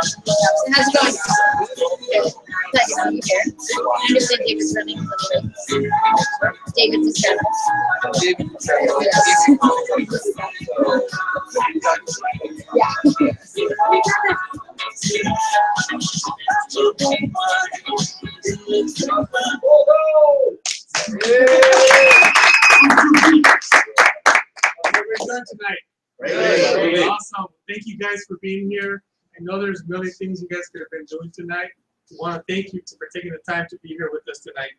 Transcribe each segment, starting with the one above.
How's it going? Nice to meet you here. I understand David's running a little bit. David's a chef. Yeah. We're done tonight. Great. Awesome. Thank you guys for being here. I know there's many things you guys could have been doing tonight. We want to thank you for taking the time to be here with us tonight.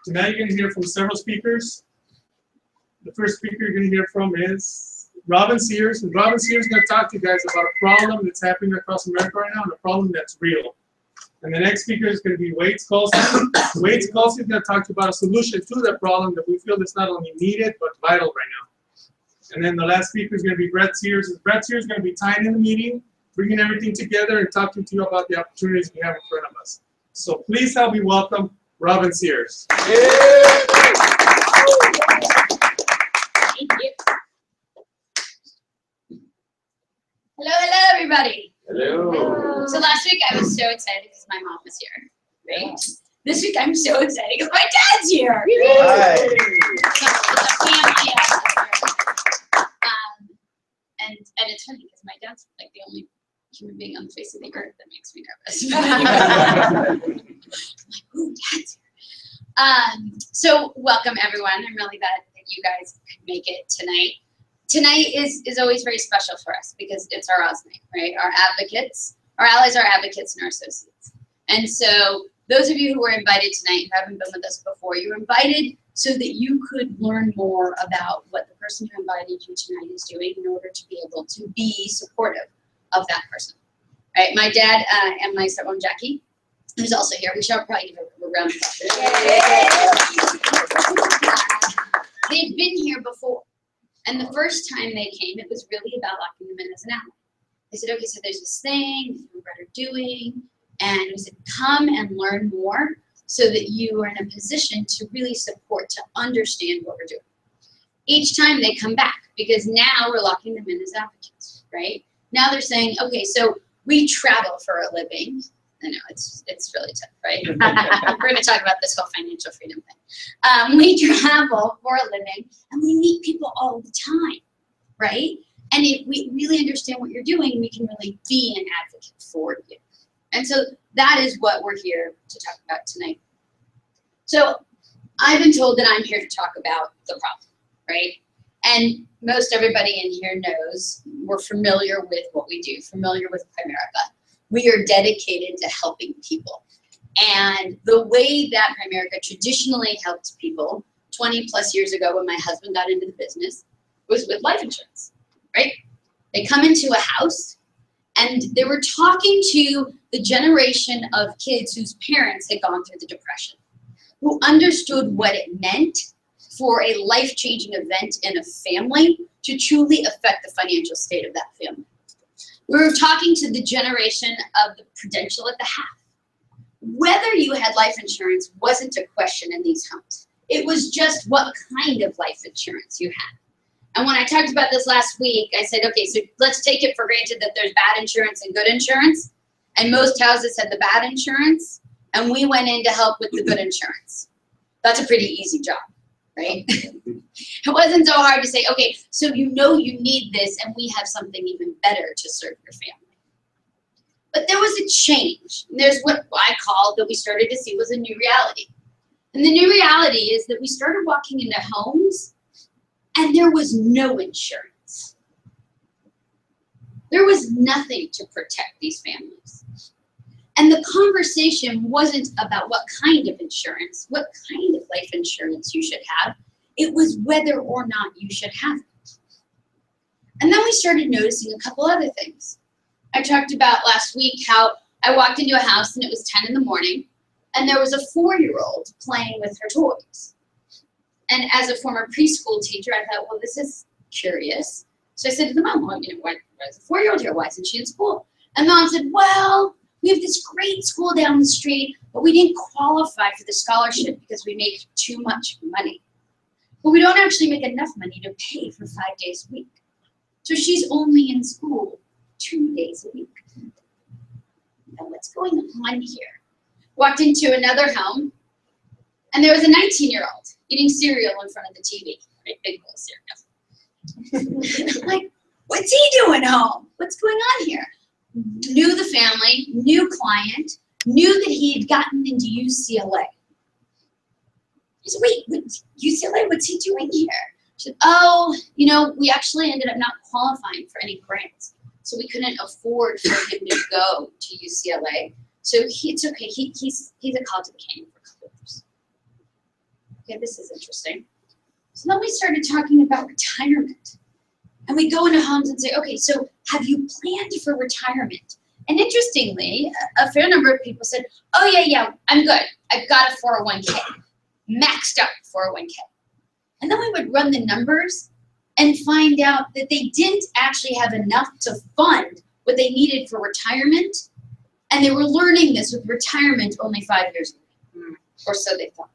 Tonight you're going to hear from several speakers. The first speaker you're going to hear from is Robin Sears. And Robin Sears is going to talk to you guys about a problem that's happening across America right now and a problem that's real. And the next speaker is going to be Wade Skolson. Wade Skolson is going to talk to you about a solution to that problem that we feel is not only needed but vital right now. And then the last speaker is going to be Brett Sears. Brett Sears is going to be tying in the meeting, bringing everything together, and talking to you about the opportunities we have in front of us. So please help me welcome Robin Sears. Thank you. Hello, everybody. Hello. So last week I was so excited because my mom was here, right? This week I'm so excited because my dad's here. Hi. So it's a family atmosphere. And it's funny because my dad's like the only human being on the face of the earth that makes me nervous. I'm like, ooh, dad's here. So welcome everyone. I'm really glad that you guys could make it tonight. Tonight is always very special for us because it's our AAA'z Night, right? Our advocates, our allies, our advocates, and our associates. And so those of you who were invited tonight who haven't been with us before, you were invited so that you could learn more about what the person who invited you tonight is doing in order to be able to be supportive of that person. Right? My dad and my stepmom Jackie, who's also here, we should probably give a round of applause. They've been here before. And the first time they came, it was really about locking them in as an ally. They said, okay, so there's this thing that you and Brett are doing, and we said, come and learn more so that you are in a position to really support, to understand what we're doing. Each time they come back, because now we're locking them in as advocates, right? Now they're saying, okay, so we travel for a living. I know, it's really tough, right? We're going to talk about this whole financial freedom thing. We travel for a living, and we meet people all the time, right? And if we really understand what you're doing, we can really be an advocate for you. And so that is what we're here to talk about tonight. So I've been told that I'm here to talk about the problem, right? And most everybody in here knows we're familiar with what we do, familiar with Primerica. We are dedicated to helping people. And the way that Primerica traditionally helped people 20 plus years ago when my husband got into the business was with life insurance, right? They come into a house and they were talking to the generation of kids whose parents had gone through the Depression, who understood what it meant for a life-changing event in a family to truly affect the financial state of that family. We were talking to the generation of the prudential at the half. Whether you had life insurance wasn't a question in these homes. It was just what kind of life insurance you had. And when I talked about this last week, I said, okay, so let's take it for granted that there's bad insurance and good insurance. And most houses had the bad insurance, and we went in to help with the good insurance. That's a pretty easy job, right? It wasn't so hard to say, okay, so you know you need this, and we have something even better to serve your family. But there was a change. And there's what I call that we started to see was a new reality. And the new reality is that we started walking into homes, and there was no insurance. There was nothing to protect these families. And the conversation wasn't about what kind of insurance, what kind of life insurance you should have. It was whether or not you should have it. And then we started noticing a couple other things. I talked about last week how I walked into a house and it was 10 in the morning and there was a 4-year-old playing with her toys. And as a former preschool teacher, I thought, well, this is curious. So I said to the mom, well, you know, why is the 4-year-old here? Why isn't she in school? And mom said, well, we have this great school down the street, but we didn't qualify for the scholarship because we make too much money. But we don't actually make enough money to pay for 5 days a week. So she's only in school 2 days a week. Now what's going on here? Walked into another home, and there was a 19-year-old eating cereal in front of the TV, right? Big bowl of cereal. Like, what's he doing home? What's going on here? Knew the family, new client, knew that he had gotten into UCLA. He said, wait, UCLA, what's he doing here? She said, oh, you know, we actually ended up not qualifying for any grants, so we couldn't afford for him to go to UCLA. So it's okay, he's a college mechanic for a couple of years. Okay, this is interesting. So then we started talking about retirement. And we go into homes and say, okay, so have you planned for retirement? And interestingly, a fair number of people said, oh yeah, I'm good. I've got a 401k, maxed out 401k. And then we would run the numbers and find out that they didn't actually have enough to fund what they needed for retirement. And they were learning this with retirement only 5 years ago, or so they thought.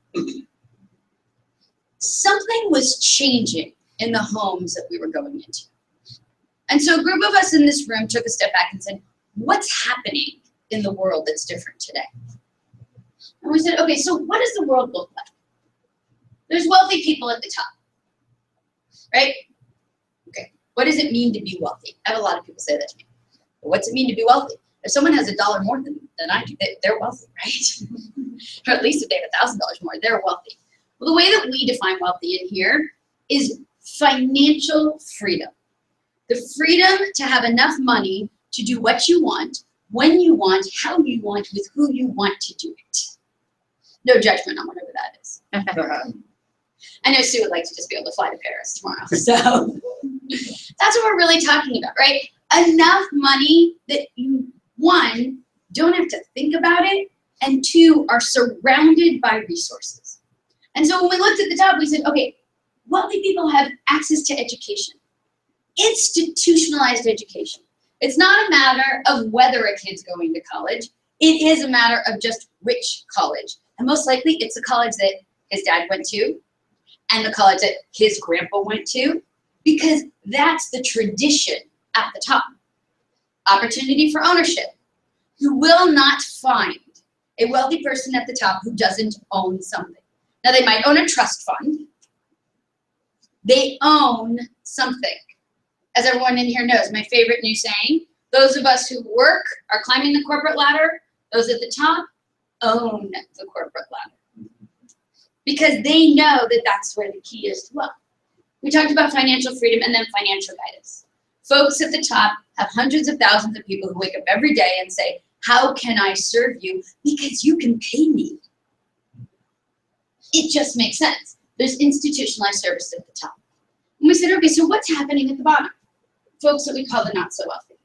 Something was changing in the homes that we were going into. And so a group of us in this room took a step back and said, what's happening in the world that's different today? And we said, okay, so what does the world look like? There's wealthy people at the top, right? Okay, what does it mean to be wealthy? I have a lot of people say that to me. Well, what's it mean to be wealthy? If someone has $1 more than I do, they're wealthy, right? Or at least if they have $1,000 more, they're wealthy. Well, the way that we define wealthy in here is financial freedom. The freedom to have enough money to do what you want, when you want, how you want, with who you want to do it. No judgment on whatever that is. I know Sue would like to just be able to fly to Paris tomorrow. So that's what we're really talking about, right? Enough money that you, one, don't have to think about it, and two, are surrounded by resources. And so when we looked at the top, we said, okay, wealthy people have access to education. Institutionalized education. It's not a matter of whether a kid's going to college. It is a matter of just which college. And most likely it's the college that his dad went to and the college that his grandpa went to, because that's the tradition at the top. Opportunity for ownership. You will not find a wealthy person at the top who doesn't own something. Now they might own a trust fund. They own something. As everyone in here knows, my favorite new saying, those of us who work are climbing the corporate ladder, those at the top own the corporate ladder. Because they know that that's where the key is to wealth. We talked about financial freedom and then financial guidance. Folks at the top have hundreds of thousands of people who wake up every day and say, how can I serve you? Because you can pay me. It just makes sense. There's institutionalized service at the top. And we said, okay, so what's happening at the bottom? Folks that we call the not so wealthy.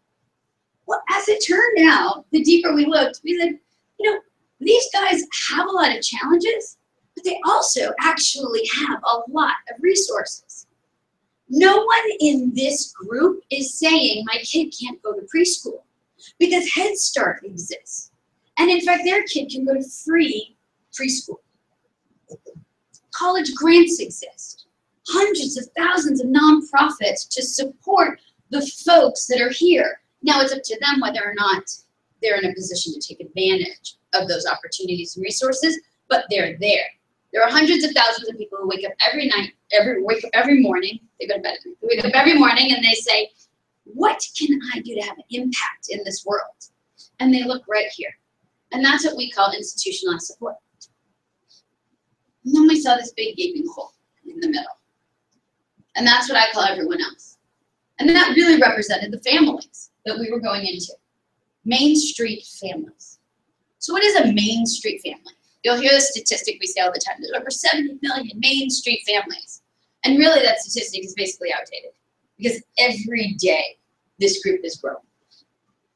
Well, as it turned out, the deeper we looked, we said, you know, these guys have a lot of challenges, but they also actually have a lot of resources. No one in this group is saying my kid can't go to preschool because Head Start exists. And in fact, their kid can go to free preschool. College grants exist. Hundreds of thousands of nonprofits to support the folks that are here. Now it's up to them whether or not they're in a position to take advantage of those opportunities and resources, but they're there. There are hundreds of thousands of people who wake up every night, wake up every morning, they go to bed, they wake up every morning and they say, what can I do to have an impact in this world? And they look right here. And that's what we call institutionalized support. And then we saw this big gaping hole in the middle. And that's what I call everyone else. And that really represented the families that we were going into. Main Street families. So what is a Main Street family? You'll hear the statistic we say all the time. There's over 70 million Main Street families. And really that statistic is basically outdated because every day this group is growing.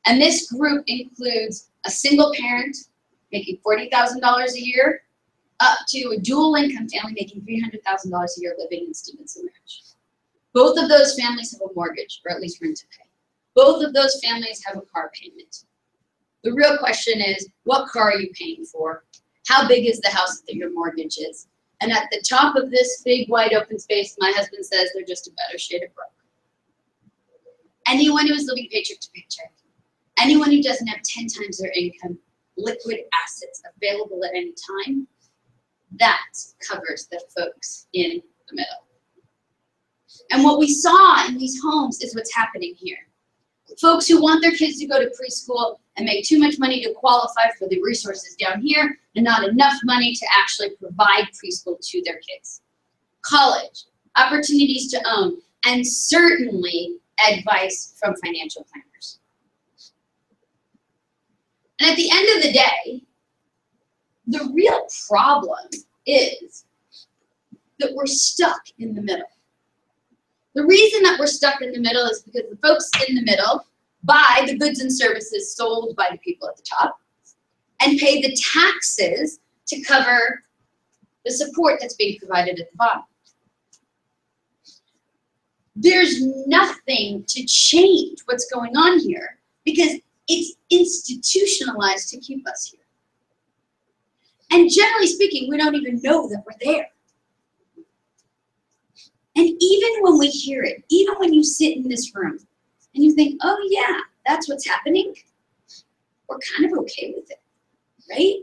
And this group includes a single parent making $40,000 a year up to a dual income family making $300,000 a year living in Stevenson Ranch. Both of those families have a mortgage, or at least rent to pay. Both of those families have a car payment. The real question is, what car are you paying for? How big is the house that your mortgage is? And at the top of this big wide open space, my husband says they're just a better shade of broke. anyone who is living paycheck to paycheck, anyone who doesn't have 10 times their income, liquid assets available at any time, that covers the folks in the middle. And what we saw in these homes is what's happening here. Folks who want their kids to go to preschool and make too much money to qualify for the resources down here and not enough money to actually provide preschool to their kids. College, opportunities to own, and certainly advice from financial planners. And at the end of the day, the real problem is that we're stuck in the middle. The reason that we're stuck in the middle is because the folks in the middle buy the goods and services sold by the people at the top and pay the taxes to cover the support that's being provided at the bottom. There's nothing to change what's going on here because it's institutionalized to keep us here. And generally speaking, we don't even know that we're there. And even when we hear it, even when you sit in this room and you think, oh yeah, that's what's happening, we're kind of okay with it, right?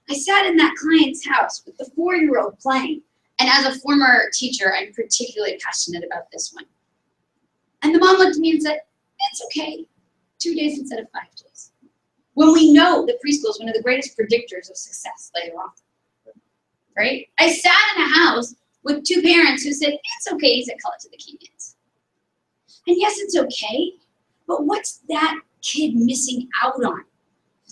I sat in that client's house with the 4-year-old playing. And as a former teacher, I'm particularly passionate about this one. And the mom looked at me and said, it's okay, 2 days instead of 5 days. When we know that preschool is one of the greatest predictors of success later on, right? I sat in a house with 2 parents who said, it's okay, he's at college of the Kenyans. And yes, it's okay, but what's that kid missing out on?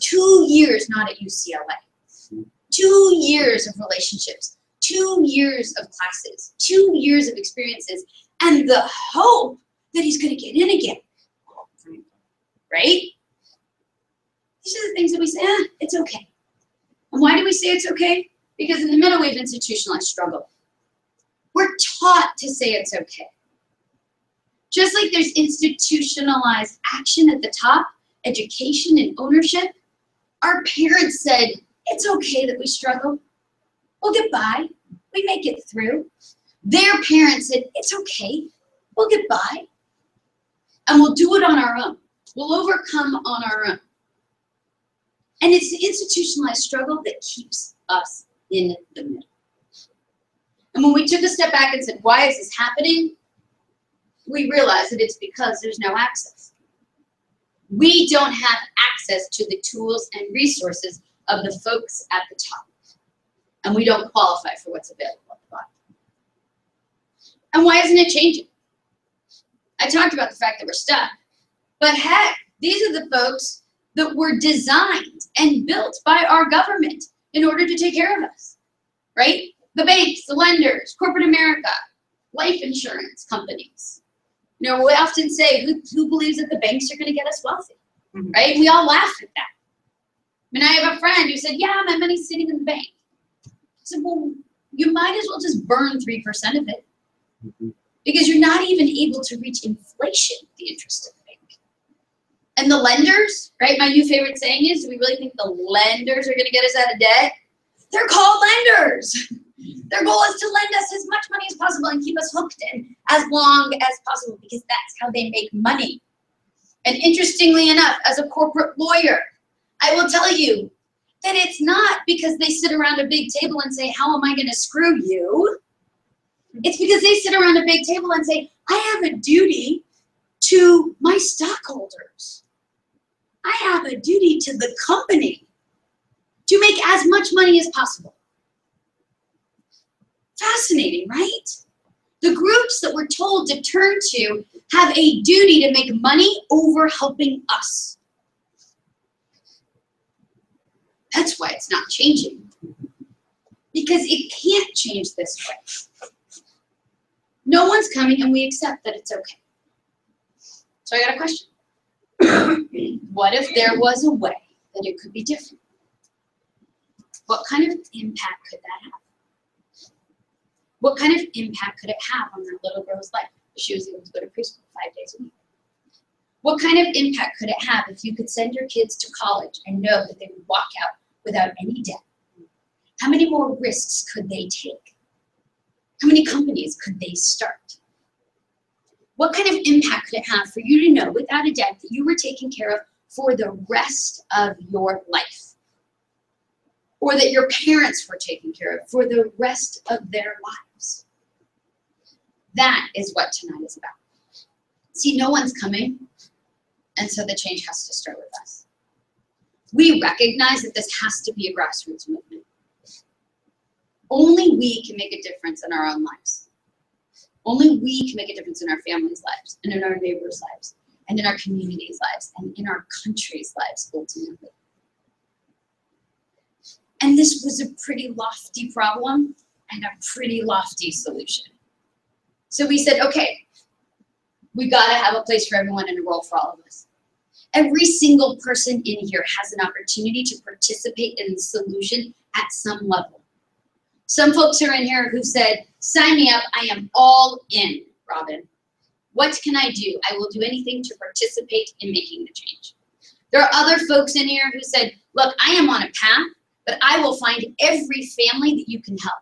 2 years not at UCLA, 2 years of relationships, 2 years of classes, 2 years of experiences, and the hope that he's going to get in again, right? These are the things that we say, it's okay. And why do we say it's okay? Because in the middle we have institutionalized struggle. We're taught to say it's okay. Just like there's institutionalized action at the top, education and ownership, our parents said, it's okay that we struggle. We'll get by. We make it through. Their parents said, it's okay. We'll get by. And we'll do it on our own. We'll overcome on our own. And it's the institutionalized struggle that keeps us in the middle. And when we took a step back and said, why is this happening? We realized that it's because there's no access. We don't have access to the tools and resources of the folks at the top. And we don't qualify for what's available at the bottom. And why isn't it changing? I talked about the fact that we're stuck. But heck, these are the folks that were designed and built by our government in order to take care of us, right? The banks, the lenders, corporate America, life insurance companies. You know, we often say, who believes that the banks are going to get us wealthy, right? We all laugh at that. I mean, I have a friend who said, yeah, my money's sitting in the bank. I said, well, you might as well just burn 3% of it because you're not even able to reach inflation, the interest of the bank. And the lenders, right? My new favorite saying is, do we really think the lenders are going to get us out of debt? They're called lenders. Their goal is to lend us as much money as possible and keep us hooked in as long as possible because that's how they make money. And interestingly enough, as a corporate lawyer, I will tell you that it's not because they sit around a big table and say, how am I going to screw you? It's because they sit around a big table and say, I have a duty to my stockholders. I have a duty to the company to make as much money as possible. Fascinating, right? The groups that we're told to turn to have a duty to make money over helping us. That's why it's not changing. Because it can't change this way. No one's coming and we accept that it's okay. So I got a question. What if there was a way that it could be different? What kind of impact could that have? What kind of impact could it have on that little girl's life if she was able to go to preschool 5 days a week? What kind of impact could it have if you could send your kids to college and know that they would walk out without any debt? How many more risks could they take? How many companies could they start? What kind of impact could it have for you to know without a doubt that you were taken care of for the rest of your life? Or that your parents were taken care of for the rest of their lives? That is what tonight is about. See, no one's coming, and so the change has to start with us. We recognize that this has to be a grassroots movement. Only we can make a difference in our own lives. Only we can make a difference in our families' lives, and in our neighbors' lives, and in our communities' lives, and in our country's lives, ultimately. And this was a pretty lofty problem and a pretty lofty solution. So we said, okay, we gotta have a place for everyone and a role for all of us. Every single person in here has an opportunity to participate in the solution at some level. Some folks are in here who said, sign me up, I am all in, Robin. What can I do? I will do anything to participate in making the change. There are other folks in here who said, look, I am on a path, but I will find every family that you can help.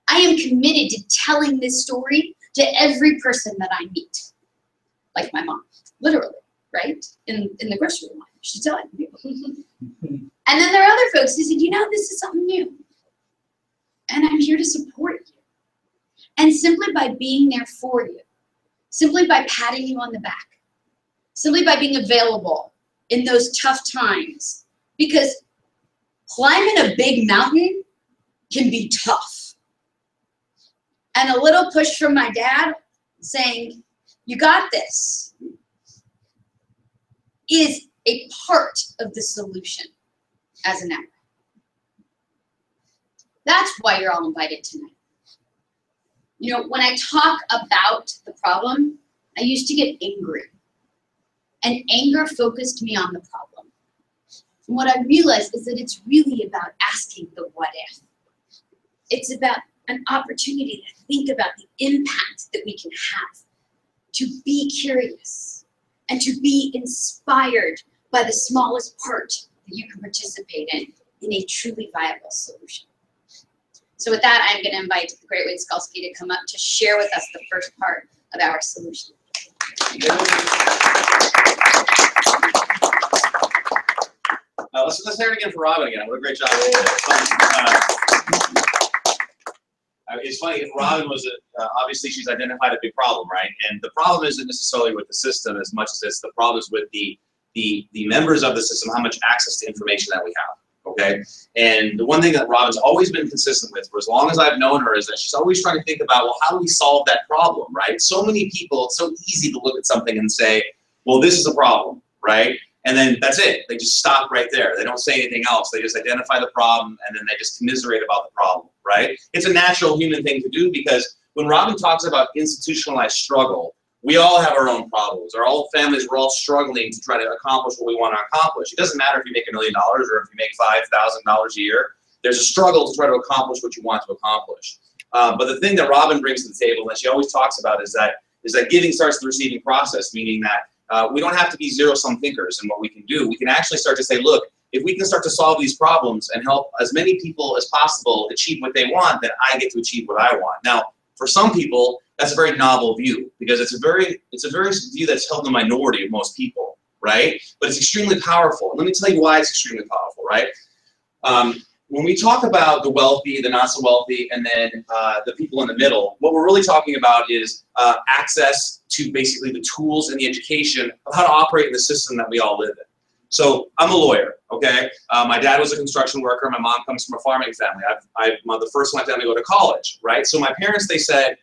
I am committed to telling this story to every person that I meet. Like my mom, literally, right? In the grocery line, she's telling people. And then there are other folks who said, you know, this is something new. And I'm here to support you. And simply by being there for you, simply by patting you on the back, simply by being available in those tough times, because climbing a big mountain can be tough. And a little push from my dad saying, you got this, is a part of the solution as an actor. That's why you're all invited tonight. You know, when I talk about the problem, I used to get angry. And anger focused me on the problem. And what I realized is that it's really about asking the what if. It's about an opportunity to think about the impact that we can have, to be curious, and to be inspired by the smallest part that you can participate in a truly viable solution. So with that, I'm going to invite the great Wade Skalski to come up to share with us the first part of our solution. Let's hear it again for Robin again. What a great job. It's funny, Robin was, obviously she's identified a big problem, right? And the problem isn't necessarily with the system as much as the problem is with the members of the system, how much access to information that we have. Okay, and the one thing that Robin's always been consistent with for as long as I've known her is that she's always trying to think about, well, how do we solve that problem, right? So many people, it's so easy to look at something and say, well, this is a problem, right? And then that's it. They just stop right there. They don't say anything else. They just identify the problem and then they just commiserate about the problem, right? It's a natural human thing to do because when Robin talks about institutionalized struggle, we all have our own problems. Our whole families, we're all struggling to try to accomplish what we want to accomplish. It doesn't matter if you make $1 million or if you make $5,000 a year. There's a struggle to try to accomplish what you want to accomplish. But the thing that Robin brings to the table, and she always talks about, is that giving starts the receiving process, meaning that we don't have to be zero-sum thinkers in what we can do. We can actually start to say, look, if we can start to solve these problems and help as many people as possible achieve what they want, then I get to achieve what I want. Now, for some people, that's a very novel view because it's a very view that's held in the minority of most people, right? But it's extremely powerful. And let me tell you why it's extremely powerful, right? When we talk about the wealthy, the not so wealthy, and then the people in the middle, what we're really talking about is access to basically the tools and the education of how to operate in the system that we all live in. So I'm a lawyer, okay? My dad was a construction worker. My mom comes from a farming family. I'm the first one to go to college, right? So my parents, they said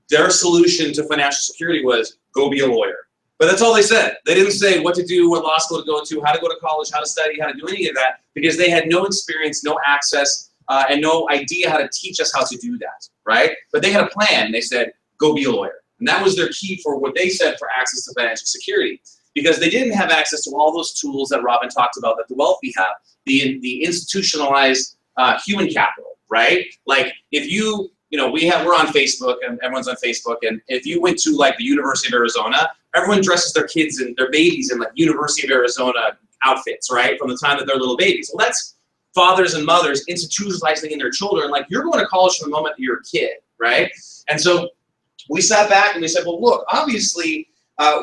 their solution to financial security was go be a lawyer. But that's all they said. They didn't say what to do, what law school to go to, how to go to college, how to study, how to do any of that, because they had no experience, no access, and no idea how to teach us how to do that, right? But they had a plan. They said, go be a lawyer. And that was their key for what they said for access to financial security, because they didn't have access to all those tools that Robin talked about that the wealthy have, the institutionalized human capital, right? Like if you know, we're on Facebook and everyone's on Facebook, and if you went to like the University of Arizona, everyone dresses their kids and their babies in like University of Arizona outfits, right? From the time that they're little babies. Well, that's fathers and mothers institutionalizing in their children, like you're going to college from the moment that you're a kid, right? And so we sat back and we said, well, look, obviously,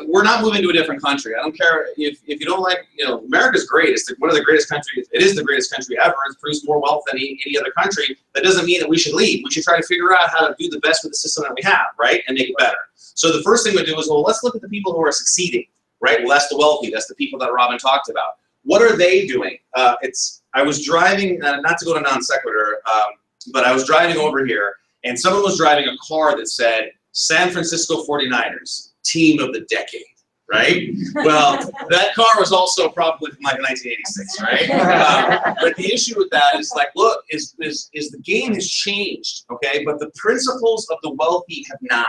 we're not moving to a different country. I don't care if you don't like, America's great. It's one of the greatest countries. It is the greatest country ever. It's produced more wealth than any other country. That doesn't mean that we should leave. We should try to figure out how to do the best with the system that we have, right, and make it better. So the first thing we do is, well, let's look at the people who are succeeding, right? Well, that's the wealthy. That's the people that Robin talked about. What are they doing? I was driving, not to go to non sequitur, but I was driving over here, and someone was driving a car that said, San Francisco 49ers, team of the decade, right? Well, that car was also probably from like 1986, right? But the issue with that is like, look, is the game has changed, okay? But the principles of the wealthy have not,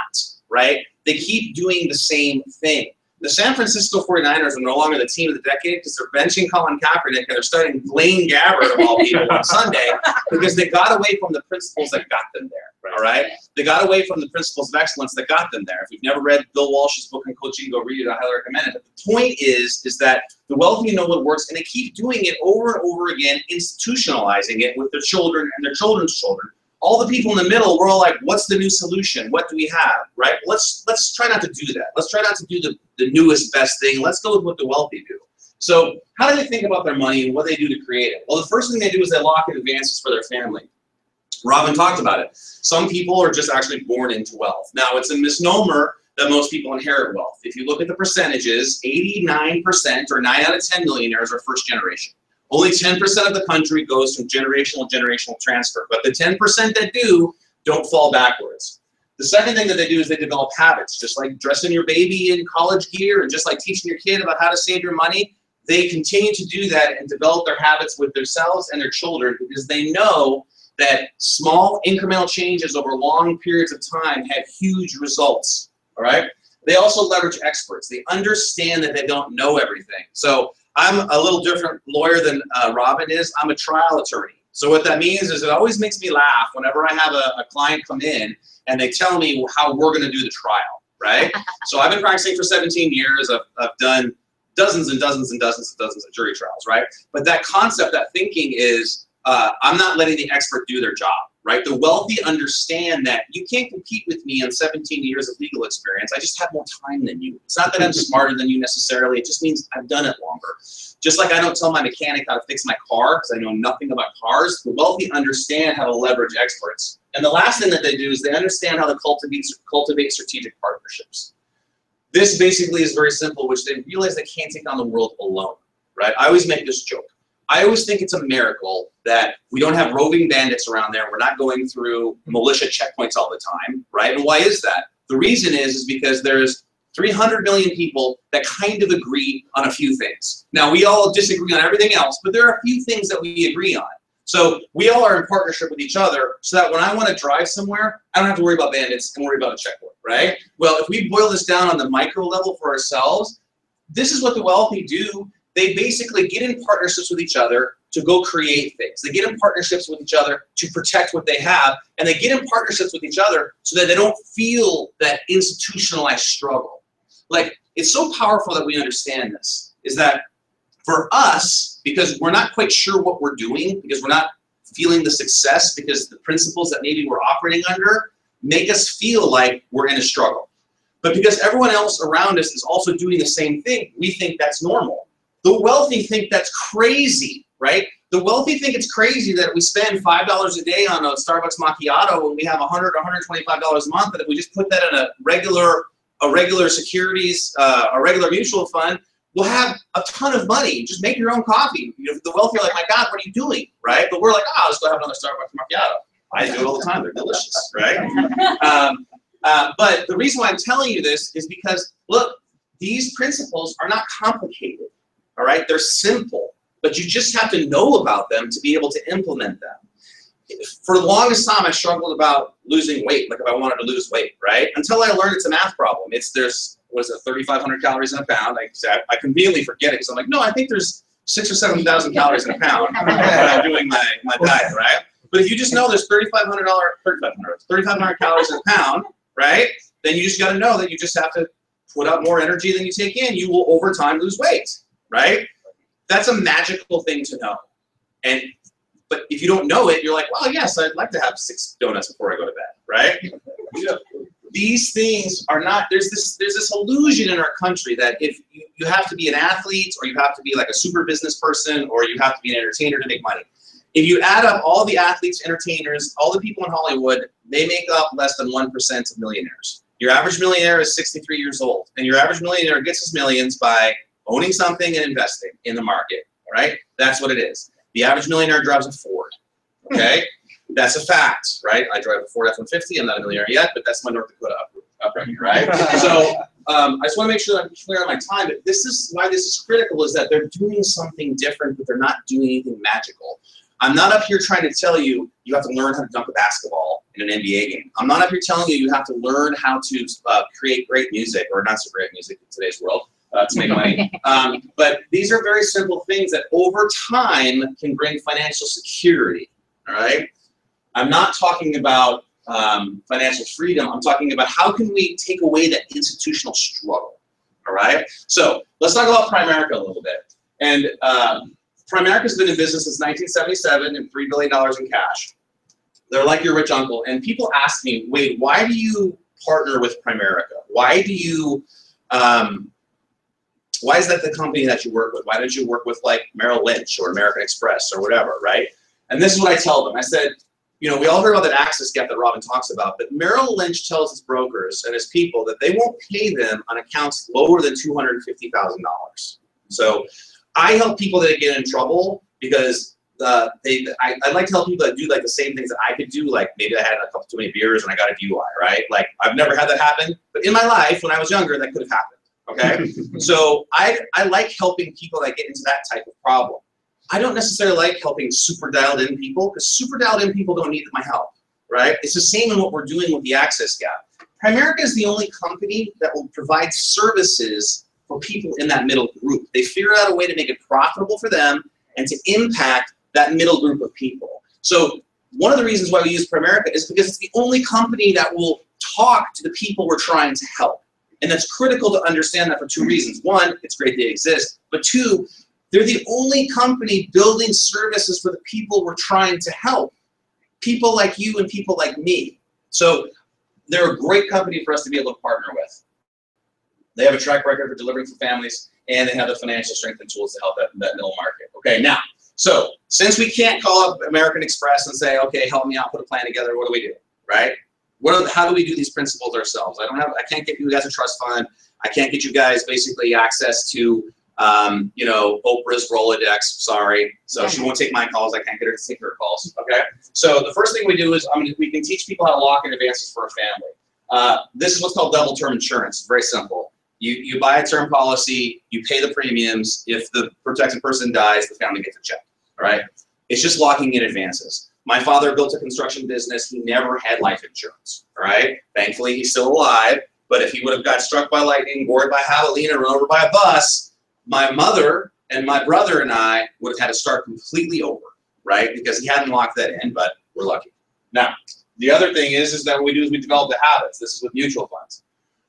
right? They keep doing the same thing. The San Francisco 49ers are no longer the team of the decade because they're benching Colin Kaepernick and they're starting Blaine Gabbert of all people on Sunday because they got away from the principles that got them there, all right? They got away from the principles of excellence that got them there. If you've never read Bill Walsh's book on coaching, go read it. I highly recommend it. But the point is that the wealthy know what works and they keep doing it over and over again, institutionalizing it with their children and their children's children. All the people in the middle, we're all like, what's the new solution? What do we have, right? Let's try not to do that. Let's try not to do the newest best thing. Let's go with what the wealthy do. So how do they think about their money and what they do to create it? Well, the first thing they do is they lock in advances for their family. Robin talked about it. Some people are just actually born into wealth. Now, it's a misnomer that most people inherit wealth. If you look at the percentages, 89% or 9 out of 10 millionaires are first generation. Only 10% of the country goes from generational transfer, but the 10% that do don't fall backwards. The second thing that they do is they develop habits, just like dressing your baby in college gear and just like teaching your kid about how to save your money. They continue to do that and develop their habits with themselves and their children because they know that small incremental changes over long periods of time have huge results, all right? They also leverage experts. They understand that they don't know everything. So I'm a little different lawyer than Robin is. I'm a trial attorney. So what that means is it always makes me laugh whenever I have a client come in and they tell me how we're going to do the trial, right? So I've been practicing for 17 years. I've done dozens and dozens and dozens and dozens of jury trials, right? But that concept, that thinking is I'm not letting the expert do their job, right? The wealthy understand that you can't compete with me on 17 years of legal experience. I just have more time than you. It's not that I'm smarter than you necessarily. It just means I've done it longer. Just like I don't tell my mechanic how to fix my car because I know nothing about cars, the wealthy understand how to leverage experts. And the last thing that they do is they understand how to cultivate strategic partnerships. This basically is very simple, which they realize they can't take on the world alone, right? I always make this joke. I always think it's a miracle that we don't have roving bandits around there. We're not going through militia checkpoints all the time, right? And why is that? The reason is because there's 300 million people that kind of agree on a few things. Now, we all disagree on everything else, but there are a few things that we agree on. So we all are in partnership with each other so that when I want to drive somewhere, I don't have to worry about bandits and worry about a checkpoint, right? Well, if we boil this down on the micro level for ourselves, this is what the wealthy do. They basically get in partnerships with each other to go create things. They get in partnerships with each other to protect what they have, and they get in partnerships with each other so that they don't feel that institutionalized struggle. Like, it's so powerful that we understand this, is that for us, because we're not quite sure what we're doing, because we're not feeling the success, because the principles that maybe we're operating under make us feel like we're in a struggle. But because everyone else around us is also doing the same thing, we think that's normal. The wealthy think that's crazy, right? The wealthy think it's crazy that we spend $5 a day on a Starbucks macchiato when we have $100 or $125 a month, and if we just put that in a regular securities, a regular mutual fund, we'll have a ton of money. Just make your own coffee. The wealthy are like, my God, what are you doing, right? But we're like, oh, let's go have another Starbucks macchiato. I do it all the time. They're delicious, right? But the reason why I'm telling you this is because, look, these principles are not complicated. All right, they're simple, but you just have to know about them to be able to implement them. For the longest time, I struggled about losing weight, like if I wanted to lose weight, right? Until I learned it's a math problem. There's 3,500 calories in a pound. I conveniently forget it because I'm like, no, I think there's 6,000 or 7,000 calories in a pound when I'm doing my diet, right? But if you just know there's 3,500 calories in a pound, right? Then you just got to know that you just have to put out more energy than you take in. You will over time lose weight. Right? That's a magical thing to know. But if you don't know it, you're like, well, yes, I'd like to have 6 donuts before I go to bed, right? these things are not, there's this illusion in our country that if you have to be an athlete, or you have to be like a super business person, or you have to be an entertainer to make money. If you add up all the athletes, entertainers, all the people in Hollywood, they make up less than 1% of millionaires. Your average millionaire is 63 years old, and your average millionaire gets his millions by owning something and investing in the market, right? That's what it is. The average millionaire drives a Ford, okay? That's a fact, right? I drive a Ford F-150. I'm not a millionaire yet, but that's my North Dakota upbringing, right? So I just want to make sure that I'm clear on my time, but this is why this is critical, is that they're doing something different, but they're not doing anything magical. I'm not up here trying to tell you you have to learn how to dunk a basketball in an NBA game. I'm not up here telling you you have to learn how to create great music, or not so great music in today's world, to make money. But these are very simple things that over time can bring financial security, all right? I'm not talking about financial freedom. I'm talking about how can we take away that institutional struggle, all right? So let's talk about Primerica a little bit. And Primerica's been in business since 1977 and $3 billion in cash. They're like your rich uncle. And people ask me, Wade, why do you partner with Primerica? Why do you, why is that the company that you work with? Why don't you work with like Merrill Lynch or American Express or whatever, right? And this is what I tell them. I said, you know, we all heard about that access gap that Robin talks about, but Merrill Lynch tells its brokers and its people that they won't pay them on accounts lower than $250,000. So I help people that get in trouble because I like to help people that do like the same things that I could do. Like maybe I had a couple too many beers and I got a DUI, right? Like I've never had that happen, but in my life when I was younger, that could have happened. Okay, so I like helping people that get into that type of problem. I don't necessarily like helping super dialed in people, because super dialed in people don't need my help, right? It's the same in what we're doing with the access gap. Primerica is the only company that will provide services for people in that middle group. They figure out a way to make it profitable for them and to impact that middle group of people. So one of the reasons why we use Primerica is because it's the only company that will talk to the people we're trying to help. And that's critical to understand that for two reasons. One, it's great they exist, but two, they're the only company building services for the people we're trying to help. People like you and people like me. So they're a great company for us to be able to partner with. They have a track record for delivering for families, and they have the financial strength and tools to help that middle market. Okay, now, so since we can't call up American Express and say, okay, help me out, put a plan together, what do we do, right? How do we do these principles ourselves? I can't get you guys a trust fund. I can't get you guys basically access to you know, Oprah's Rolodex, sorry. So she won't take my calls. I can't get her to take her calls, okay? So the first thing we do is we can teach people how to lock in advances for a family. This is what's called double term insurance. It's very simple. You buy a term policy, you pay the premiums. If the protected person dies, the family gets a check, all right? It's just locking in advances. My father built a construction business. He never had life insurance, all right? Thankfully, he's still alive, but if he would have got struck by lightning, gored by javelina, run over by a bus, my mother and my brother and I would have had to start completely over, right? Because he hadn't locked that in, but we're lucky. Now, the other thing is that what we do is we develop the habits. This is with mutual funds.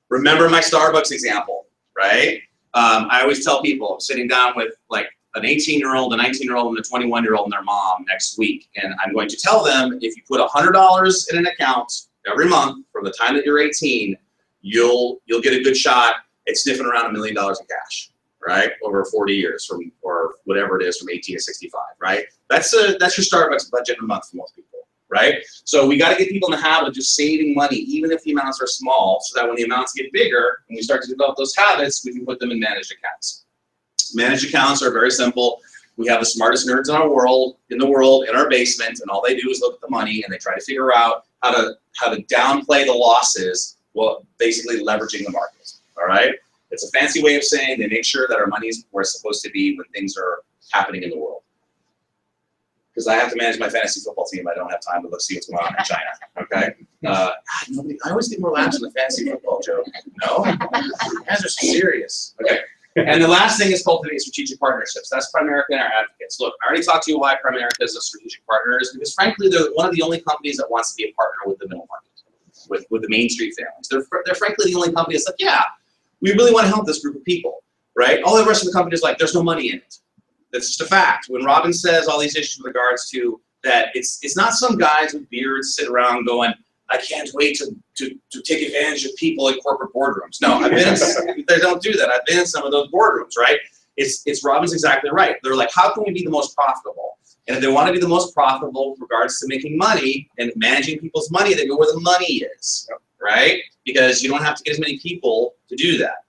Remember my Starbucks example, right? I always tell people, I'm sitting down with like an 18-year-old, a 19-year-old, and a 21-year-old and their mom next week, and I'm going to tell them if you put $100 in an account every month from the time that you're 18, you'll get a good shot at sniffing around $1 million in cash, right? Over 40 years or whatever it is, from 18 to 65, right? That's your Starbucks budget in a month for most people, right? So we got to get people in the habit of just saving money, even if the amounts are small, so that when the amounts get bigger and we start to develop those habits, we can put them in managed accounts. Managed accounts are very simple. We have the smartest nerds in the world in our basement, and all they do is look at the money and they try to figure out how to downplay the losses while basically leveraging the market. All right? It's a fancy way of saying they make sure that our money is where it's supposed to be when things are happening in the world. Because I have to manage my fantasy football team, I don't have time to look see what's going on in China. Okay? I always get more laughs in the fantasy football joke. No? You guys are so serious. Okay. And the last thing is cultivating strategic partnerships. That's Primerica and our advocates. Look, I already talked to you why Primerica is a strategic partner, is because frankly, they're one of the only companies that wants to be a partner with the middle market, with the Main Street families. They're frankly the only company that's like, yeah, we really want to help this group of people, right? All the rest of the companies like, there's no money in it. That's just a fact. When Robin says all these issues with regards to that, it's not some guys with beards sit around going, I can't wait to take advantage of people in corporate boardrooms. No, I've been in, they don't do that. I've been in some of those boardrooms, right? It's Robin's exactly right. They're like, how can we be the most profitable? And if they want to be the most profitable with regards to making money and managing people's money, they go where the money is, right? Because you don't have to get as many people to do that.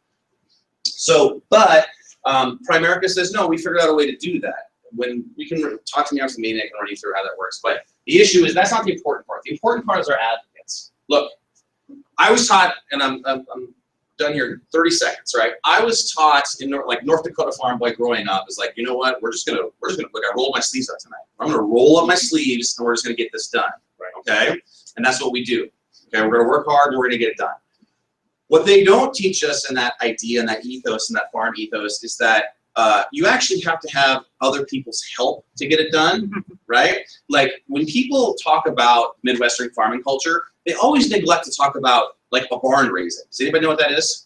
So, but Primerica says, no, we figured out a way to do that. When we can talk to me after the meeting, I can run you through how that works. But the issue is that's not the important part. The important part is our advocates. Look, I was taught, and I'm done here in 30 seconds, right? I was taught in North Dakota farm boy growing up is like, you know what? We're just gonna look. I roll my sleeves up tonight. I'm gonna roll up my sleeves and we're just gonna get this done, right? Okay, and that's what we do. Okay, we're gonna work hard and we're gonna get it done. What they don't teach us in that idea and that ethos and that farm ethos is that you actually have to have other people's help to get it done, right? Like when people talk about Midwestern farming culture, they always neglect to talk about like a barn raising. Does anybody know what that is?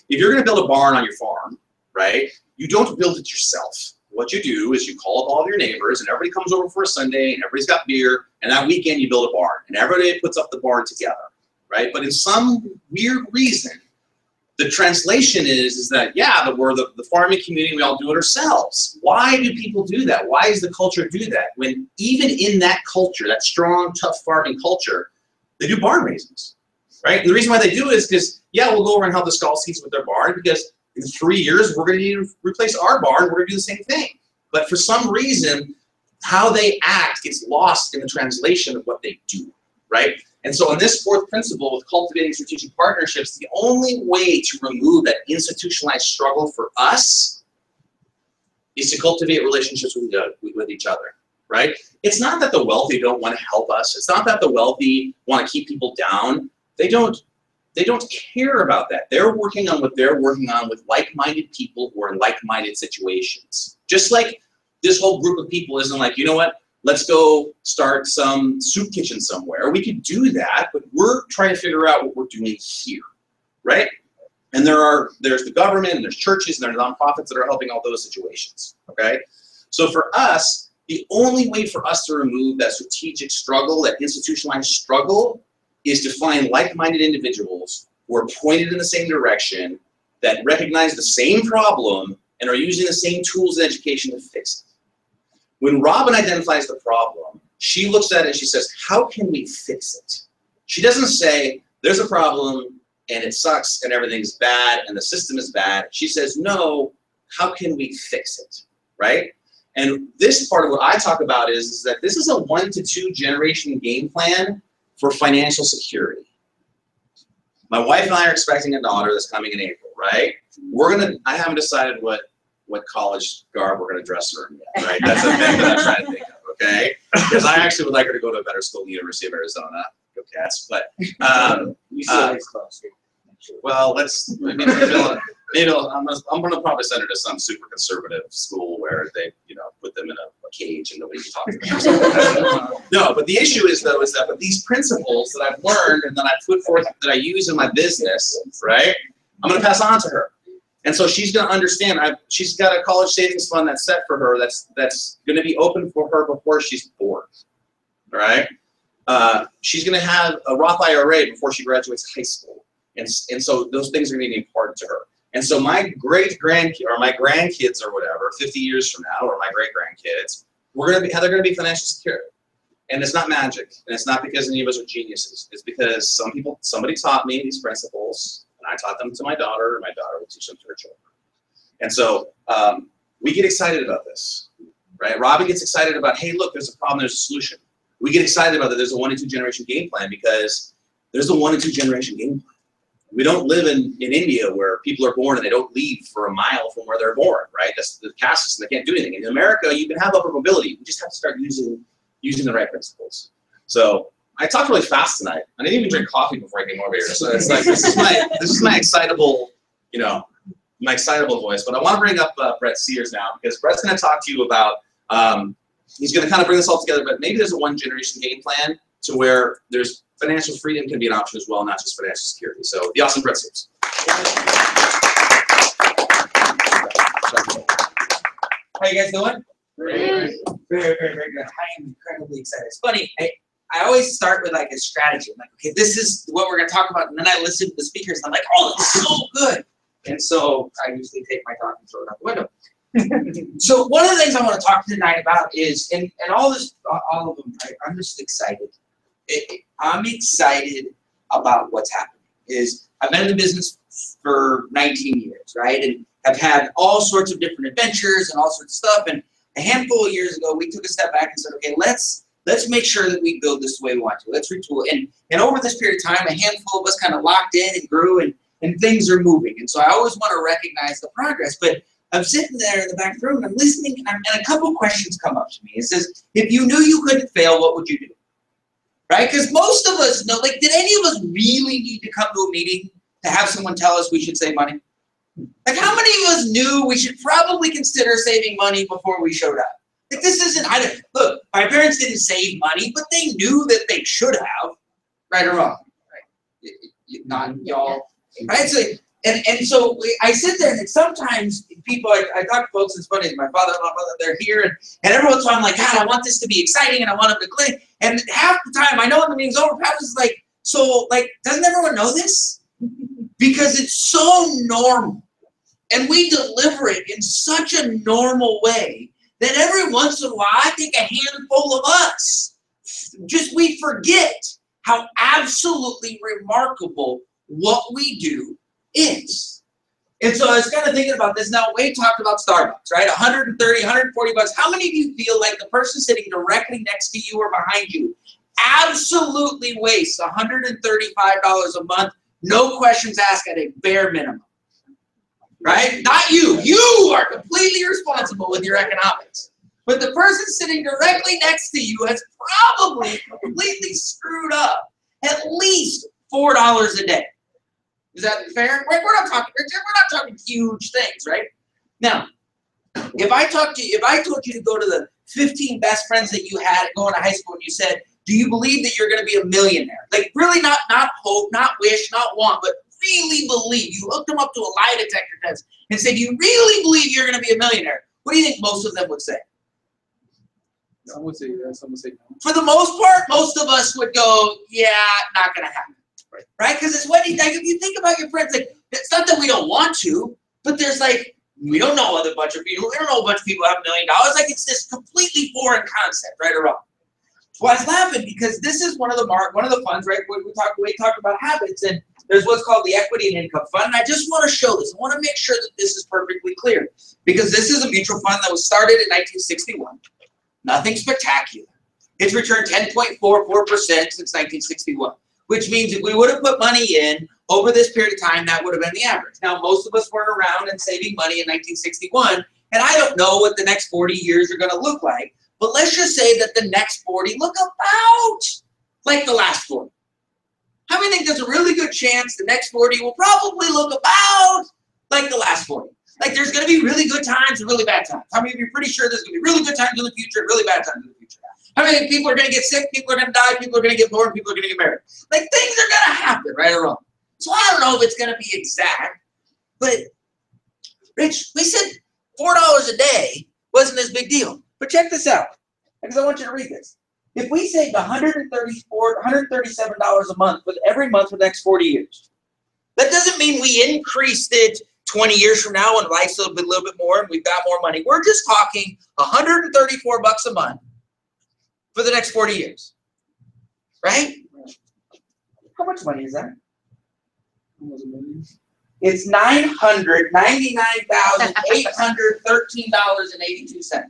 If you're gonna build a barn on your farm, right, you don't build it yourself. What you do is you call up all of your neighbors and everybody comes over for a Sunday and everybody's got beer, and that weekend you build a barn and everybody puts up the barn together, right? But in some weird reason, the translation is that, yeah, we're the farming community, we all do it ourselves. Why do people do that? Why does the culture do that? When even in that culture, that strong, tough farming culture, they do barn raisings, right? And the reason why they do it is because, yeah, we'll go over and help the skull seeds with their barn because in 3 years, we're going to need to replace our barn, we're going to do the same thing. But for some reason, how they act gets lost in the translation of what they do, right? And so on this fourth principle with cultivating strategic partnerships, the only way to remove that institutionalized struggle for us is to cultivate relationships with each other, right? It's not that the wealthy don't want to help us. It's not that the wealthy want to keep people down. They don't care about that. They're working on what they're working on with like-minded people who are in like-minded situations. Just like this whole group of people isn't like, you know what? Let's go start some soup kitchen somewhere. We could do that, but we're trying to figure out what we're doing here, right? And there's the government, and there's churches, and there's nonprofits that are helping all those situations, okay? So for us, the only way for us to remove that strategic struggle, that institutionalized struggle, is to find like-minded individuals who are pointed in the same direction, that recognize the same problem, and are using the same tools and education to fix it. When Robin identifies the problem, she looks at it and she says, how can we fix it? She doesn't say, there's a problem and it sucks and everything's bad and the system is bad. She says, no, how can we fix it, right? And this part of what I talk about is that this is a 1 to 2 generation game plan for financial security. My wife and I are expecting a daughter that's coming in April, right? I haven't decided what college garb we're going to dress her in yet, right? That's a thing that I'm trying to think of, okay? Because I actually would like her to go to a better school, the University of Arizona. Go Cats. But, well, maybe I'm going to probably send her to some super conservative school where they, put them in a cage and nobody can talk to them. No, but the issue is, though, is that with these principles that I've learned and that I put forth, that I use in my business, right, I'm going to pass on to her. And so she's going to understand. She's got a college savings fund that's set for her. That's going to be open for her before she's born. All right. She's going to have a Roth IRA before she graduates high school, and so those things are going to be important to her. And so my great-grandkids or my grandkids or whatever, 50 years from now, or my great-grandkids, they're going to be financially secure. And it's not magic, and it's not because any of us are geniuses. It's because somebody taught me these principles. I taught them to my daughter, and my daughter will teach them to her children. And so we get excited about this, right? Robin gets excited about, hey, look, there's a problem, there's a solution. We get excited about that there's a 1 to 2 generation game plan because there's a 1 to 2 generation game plan. We don't live in India where people are born and they don't leave for a mile from where they're born, right? That's the caste system. They can't do anything. In America, you can have upward mobility. We just have to start using the right principles. So I talked really fast tonight. I didn't even drink coffee before I came over here. So it's like this is my excitable, my excitable voice. But I want to bring up Brett Sears now because Brett's going to talk to you about. He's going to kind of bring this all together. But maybe there's a 1 generation game plan to where there's financial freedom can be an option as well, not just financial security. So the awesome Brett Sears. How you guys doing? Great. Very, very, very good. I am incredibly excited. It's funny. I always start with like a strategy. I'm like, okay, this is what we're gonna talk about, and then I listen to the speakers. And I'm like, oh, that's so good. And so I usually take my talk and throw it out the window. So one of the things I want to talk tonight about is, and all of them, I'm just excited. I'm excited about what's happening. I've been in the business for 19 years, right? And I've had all sorts of different adventures and all sorts of stuff. And a handful of years ago, we took a step back and said, okay, let's make sure that we build this the way we want to. Let's retool. And over this period of time, a handful of us kind of locked in and grew, and things are moving. And so I always want to recognize the progress. But I'm sitting there in the back room, and I'm listening, and a couple questions come up to me. It says, if you knew you couldn't fail, what would you do? Right? Because most of us know, like, did any of us really need to come to a meeting to have someone tell us we should save money? Like, how many of us knew we should probably consider saving money before we showed up? Like, this isn't, look, my parents didn't save money, but they knew that they should have, right or wrong, right? Not y'all, right? So, and so I sit there, and sometimes people, I talk to folks, it's funny, my father and my mother, they're here, and every once in a while I'm like, God, I want this to be exciting, and I want them to click. And half the time, I know when the meeting's over, Pat is like, so, like, doesn't everyone know this? Because it's so normal. And we deliver it in such a normal way that every once in a while, I think a handful of us, we forget how absolutely remarkable what we do is. And so I was kind of thinking about this. Now, Wade talked about Starbucks, right? 130, 140 bucks. How many of you feel like the person sitting directly next to you or behind you absolutely wastes $135 a month, no questions asked, at a bare minimum? Right? Not you. You are completely responsible with your economics. But the person sitting directly next to you has probably completely screwed up at least $4 a day. Is that fair? We're not talking huge things, right? Now, if I told you to go to the 15 best friends that you had going to high school, and you said, do you believe that you're going to be a millionaire? Like, really, not hope, not wish, not want, but really believe. You hooked them up to a lie detector test and said, you really believe you're going to be a millionaire. What do you think most of them would say? Some would say yes, some would say no. For the most part, most of us would go, yeah, not going to happen. Right? Because it's what, like, if you think about your friends, like, it's not that we don't want to, but there's like, we don't know a bunch of people. We don't know a bunch of people who have $1 million. Like, it's this completely foreign concept, right or wrong. Well, I was laughing because this is one of the funds, right? We talk about habits, and there's what's called the equity and income fund. And I just want to show this. I want to make sure that this is perfectly clear, because this is a mutual fund that was started in 1961. Nothing spectacular. It's returned 10.44% since 1961, which means if we would have put money in over this period of time, that would have been the average. Now, most of us weren't around and saving money in 1961, and I don't know what the next 40 years are going to look like, but let's just say that the next 40 look about like the last 40. How many think there's a really good chance the next 40 will probably look about like the last 40? Like, there's going to be really good times and really bad times. How many of you are pretty sure there's going to be really good times in the future and really bad times in the future? How many people are going to get sick, people are going to die, people are going to get born, people are going to get married? Like, things are going to happen, right or wrong. So I don't know if it's going to be exact, but Rich, we said $4 a day wasn't this big deal. But check this out, because I want you to read this. If we saved $137 a month with every month for the next 40 years, that doesn't mean we increased it 20 years from now when life's a little bit more and we've got more money. We're just talking $134 a month for the next 40 years, right? How much money is that? It's $999,813.82.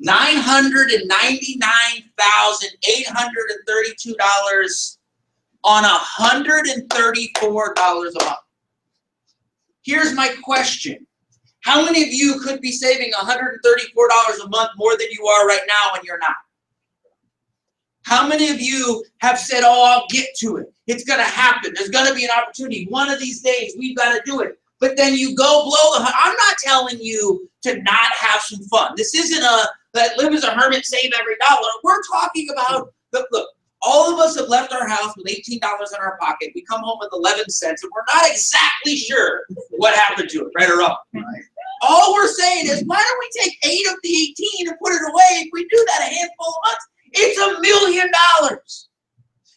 $999,832 on $134 a month. Here's my question. How many of you could be saving $134 a month more than you are right now and you're not? How many of you have said, oh, I'll get to it. It's going to happen. There's going to be an opportunity. One of these days, we've got to do it. But then you go blow the... I'm not telling you to not have some fun. This isn't that live as a hermit, save every dollar. We're talking about, look, all of us have left our house with $18 in our pocket. We come home with 11 cents, and we're not exactly sure what happened to it, right or wrong. Right. All we're saying is, why don't we take 8 of the 18 and put it away? If we do that a handful of months, It's $1 million.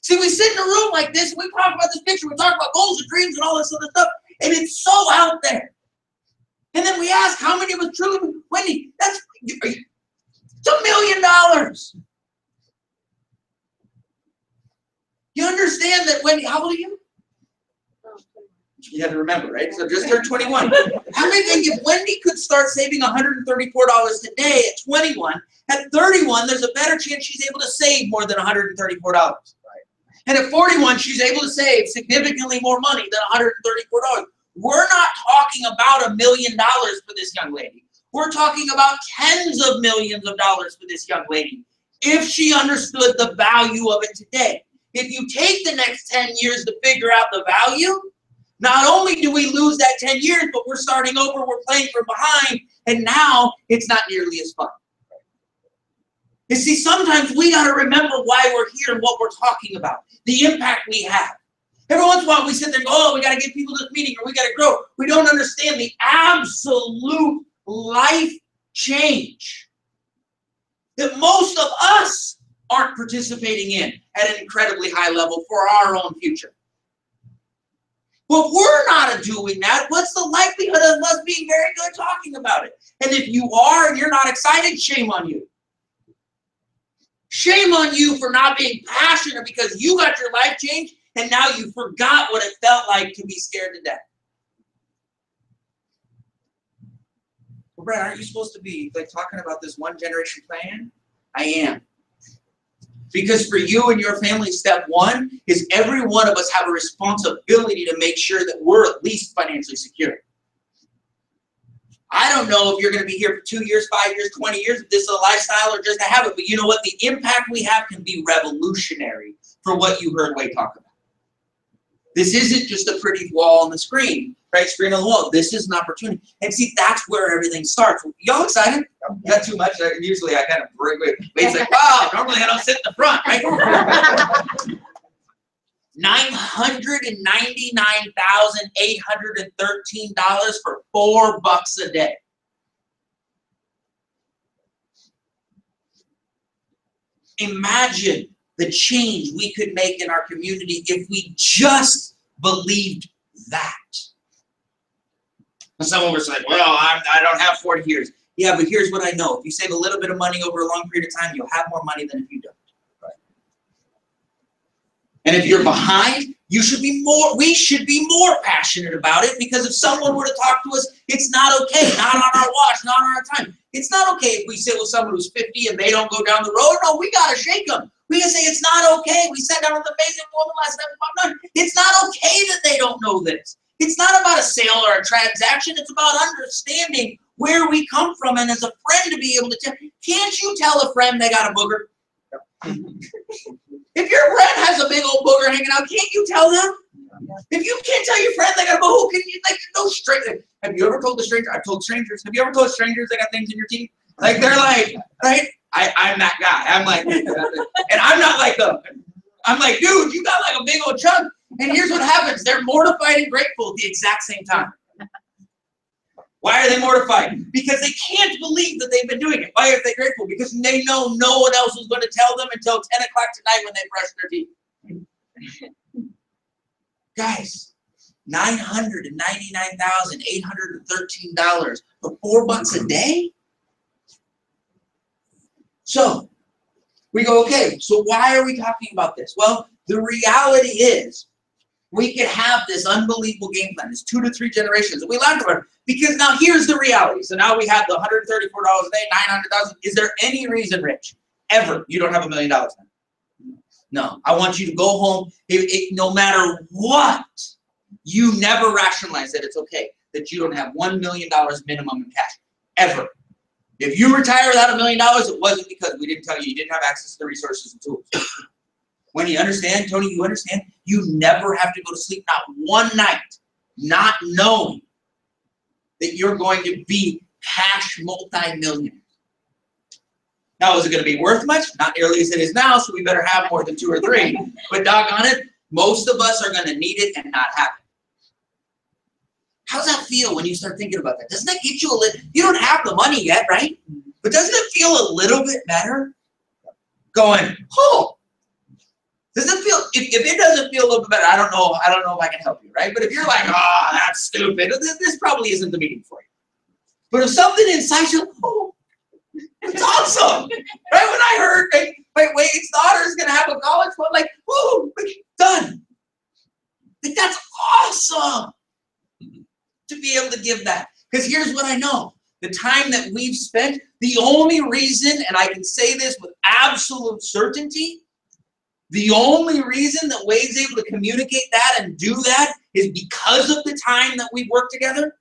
See, we sit in a room like this, and we talk about this picture, we talk about goals and dreams and all this other stuff, and it's so out there. And then we ask how many of us truly, Wendy, it's $1 million. You understand that, Wendy, how old are you? You had to remember, right? So just turned 21. How many think if Wendy could start saving $134 today at 21, at 31, there's a better chance she's able to save more than $134. Right. And at 41, she's able to save significantly more money than $134. We're not talking about $1 million for this young lady. We're talking about tens of millions of dollars for this young lady if she understood the value of it today. If you take the next 10 years to figure out the value, not only do we lose that 10 years, but we're starting over, we're playing from behind, and now it's not nearly as fun. You see, sometimes we got to remember why we're here and what we're talking about, the impact we have. Every once in a while we sit there and go, oh, we got to get people to this meeting or we got to grow. We don't understand the absolute life change that most of us aren't participating in at an incredibly high level for our own future. But we're not doing that. What's the likelihood of us being very good talking about it? And if you are and you're not excited, shame on you. Shame on you for not being passionate because you got your life changed and now you forgot what it felt like to be scared to death. Well, Brad, aren't you supposed to be like talking about this one generation plan? I am. Because for you and your family, step one is every one of us have a responsibility to make sure that we're at least financially secure. I don't know if you're going to be here for 2 years, 5 years, 20 years, if this is a lifestyle or just a habit, but you know what? The impact we have can be revolutionary for what you heard Wade talk about. This isn't just a pretty wall on the screen, right? Screen on the wall. This is an opportunity. And see, that's where everything starts. Y'all excited? Not too much. Usually I kind of break with Wade's like, wow, normally I don't sit in the front, right? $999,813 for $4 a day. Imagine the change we could make in our community if we just believed that. And some of us are like, well, I don't have 40 years. Yeah, but here's what I know. If you save a little bit of money over a long period of time, you'll have more money than if you don't. Right. And if you're behind, we should be more passionate about it, because if someone were to talk to us, it's not okay, not on our watch, not on our time. It's not okay if we sit with someone who's 50 and they don't go down the road. No, we got to shake them. We can say it's not okay. We sat down with an amazing woman last night. It's not okay that they don't know this. It's not about a sale or a transaction. It's about understanding where we come from, and as a friend to be able to tell. Can't you tell a friend they got a booger? If your friend has a big old booger hanging out, can't you tell them? If you can't tell your friend they got a booger, who can you? Like, no stranger. Have you ever told a stranger? I've told strangers. Have you ever told strangers they got things in your teeth? Like, they're like, right? I'm that guy. I'm like, and I'm not like them. I'm like, dude, you got like a big old chunk. And here's what happens. They're mortified and grateful at the exact same time. Why are they mortified? Because they can't believe that they've been doing it. Why are they grateful? Because they know no one else was going to tell them until 10 o'clock tonight when they brush their teeth. Guys, $999,813 for $4 a day? So, we go, okay, so why are we talking about this? Well, the reality is, we could have this unbelievable game plan, this 2 to 3 generations, and we learned about it. Because now here's the reality. So now we have the $134 a day, $900,000. Is there any reason, Rich, ever you don't have $1 million now? No. I want you to go home. No matter what, you never rationalize that it's okay that you don't have $1 million minimum in cash, ever. If you retire without $1 million, it wasn't because we didn't tell you didn't have access to the resources and tools. When you understand, Tony, you understand, you never have to go to sleep, not one night, not knowing that you're going to be cash multi-millionaire. Now, is it going to be worth much? Not nearly as it is now, so we better have more than 2 or 3. But doggone it, most of us are going to need it and not have it. How does that feel when you start thinking about that? Doesn't that get you a little, you don't have the money yet, right? But doesn't it feel a little bit better? going, oh, does it feel, if it doesn't feel a little bit better, I don't know if I can help you, right? But if you're like, oh, that's stupid, this probably isn't the meeting for you. But if something inside you, oh, it's awesome, right? When I heard, Wade's daughter is going to have a college fund, like, woo, done. Like, that's awesome to be able to give that. Because here's what I know. The time that we've spent, the only reason, and I can say this with absolute certainty, the only reason that Wade's able to communicate that and do that is because of the time that we've worked together.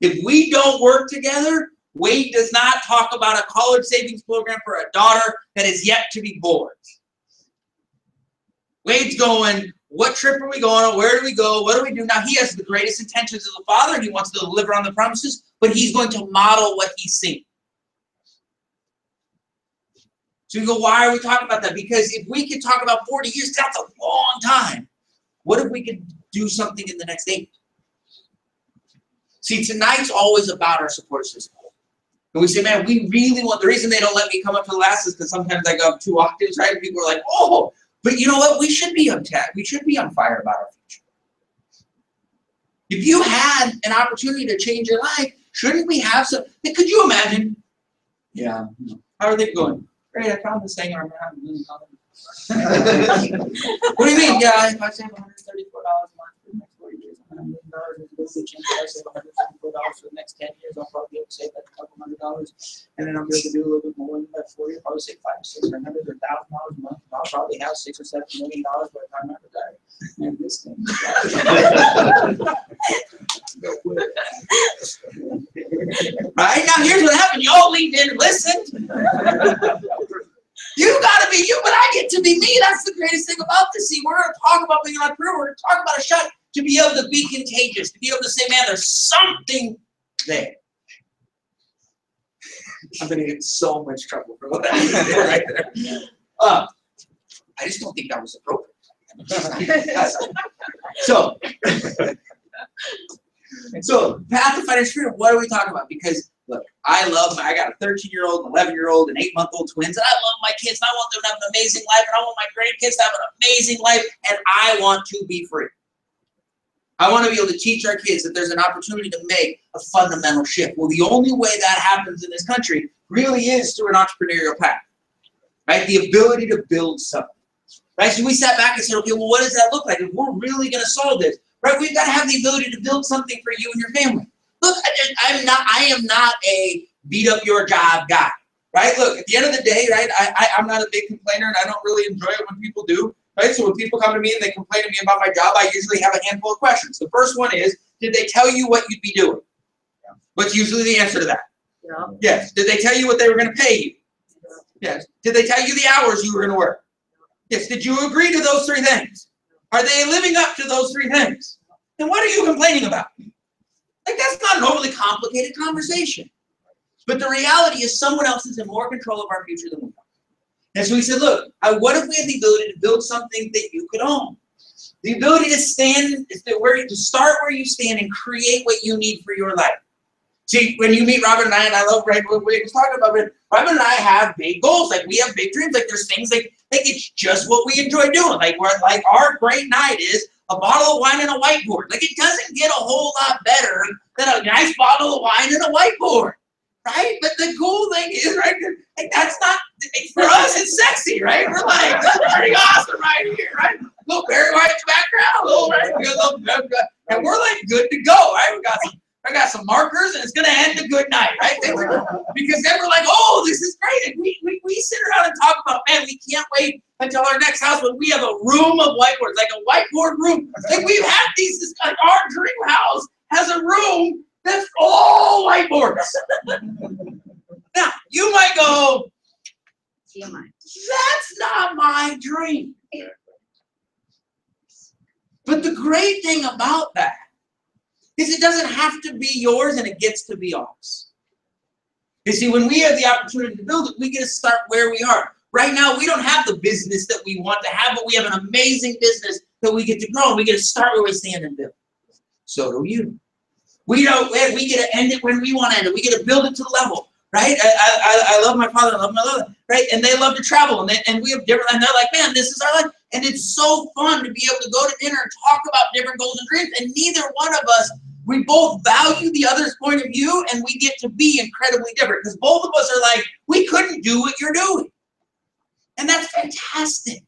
If we don't work together, Wade does not talk about a college savings program for a daughter that is yet to be born. Wade's going, what trip are we going on? Where do we go? What do we do? Now, he has the greatest intentions as a father. He wants to deliver on the promises, but he's going to model what he's seen. So you go, why are we talking about that? Because if we could talk about 40 years, that's a long time. What if we could do something in the next 8? See, tonight's always about our support system. And we say, man, we really want, the reason they don't let me come up to the last is because sometimes I go up 2 octaves, right? People are like, oh, but you know what? We should be on fire about our future. If you had an opportunity to change your life, shouldn't we have some? Could you imagine? Yeah. How are they going? Great, I found this thing. I'm going to have $1 million. What do you mean? Yeah, if I save $134 a month for the next 40 years, $100 million. If I save $134 for the next 10 years, I'll probably be able to save like a couple $100. And then I'll be able to do a little bit more than that 40. I'll probably save $500 or $600 or $1,000 a month. I'll probably have $6 or $7 million by the time I retire. And this thing. Right now, here's what happened. Y'all leaned in and listened. You gotta be you, but I get to be me. That's the greatest thing about this. See, we're gonna talk about being an entrepreneur. We're gonna talk about a shot to be able to be contagious, to be able to say, man, there's something there. I'm gonna get in so much trouble for what I did right there. I just don't think that was appropriate. So path to financial freedom, what are we talking about? Because look, I got a 13-year-old, an 11-year-old, and 8-month-old twins, and I love my kids, and I want them to have an amazing life, and I want my grandkids to have an amazing life, and I want to be free. I want to be able to teach our kids that there's an opportunity to make a fundamental shift. Well, the only way that happens in this country really is through an entrepreneurial path, right? The ability to build something, right? So we sat back and said, okay, well, what does that look like? If we're really going to solve this, right? We've got to have the ability to build something for you and your family. Look, I am not a beat up your job guy, right? Look, at the end of the day, right? I'm not a big complainer, and I don't really enjoy it when people do, right? So when people come to me and they complain to me about my job, I usually have a handful of questions. The first one is, did they tell you what you'd be doing? Yeah. What's usually the answer to that? Yeah. Yes. Did they tell you what they were going to pay you? Yeah. Yes. Did they tell you the hours you were going to work? Yes. Did you agree to those 3 things? Are they living up to those 3 things? Then what are you complaining about? Like, that's not an overly complicated conversation. But the reality is someone else is in more control of our future than we are. And so we said, look, what if we had the ability to build something that you could own? The ability to to start where you stand and create what you need for your life. See, when you meet Robin and I love what we were talking about, but Robin and I have big goals. Like, we have big dreams. Like, there's things like it's just what we enjoy doing. Like, our great night is a bottle of wine and a whiteboard. Like, it doesn't get a whole lot better than a nice bottle of wine and a whiteboard, right? But the cool thing is, right, like, that's not, for us, it's sexy, right? We're like, that's pretty awesome right here, right? Little Barry White background, right? And we're like good to go, right? I got some markers, and it's gonna end a good night, right? Because then we're like, oh, this is great. And we sit around and talk about, man, we can't wait until our next house when we have a room of whiteboards, like a whiteboard room. Like, we've had these, like, our dream house has a room that's all whiteboards. Now, you might go, that's not my dream. But the great thing about that is it doesn't have to be yours, and it gets to be ours. You see, when we have the opportunity to build it, we get to start where we are. Right now, we don't have the business that we want to have, but we have an amazing business that we get to grow, and we get to start where we stand and build. So do you. We get to end it when we want to end it. We get to build it to the level. right? I love my father, I love my mother, right? And they love to travel, and we have different, and they're like, man, this is our life. And it's so fun to be able to go to dinner and talk about different goals and dreams, and neither one of us, we both value the other's point of view, and we get to be incredibly different, because both of us are like, we couldn't do what you're doing. And that's fantastic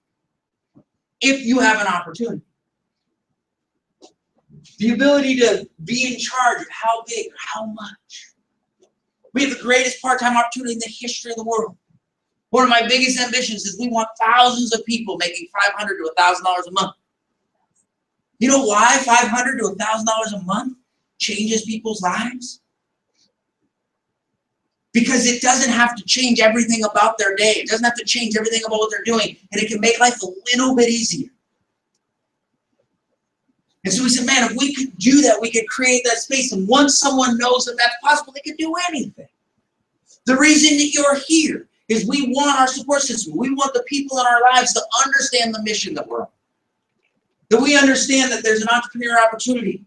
if you have an opportunity. The ability to be in charge of how big or how much. We have the greatest part-time opportunity in the history of the world. One of my biggest ambitions is we want thousands of people making $500 to $1,000 a month. You know why $500 to $1,000 a month changes people's lives? Because it doesn't have to change everything about their day. It doesn't have to change everything about what they're doing. And it can make life a little bit easier. And so we said, man, if we could do that, we could create that space. And once someone knows that that's possible, they could do anything. The reason that you're here is we want our support system. We want the people in our lives to understand the mission that we're on. That we understand that there's an entrepreneur opportunity.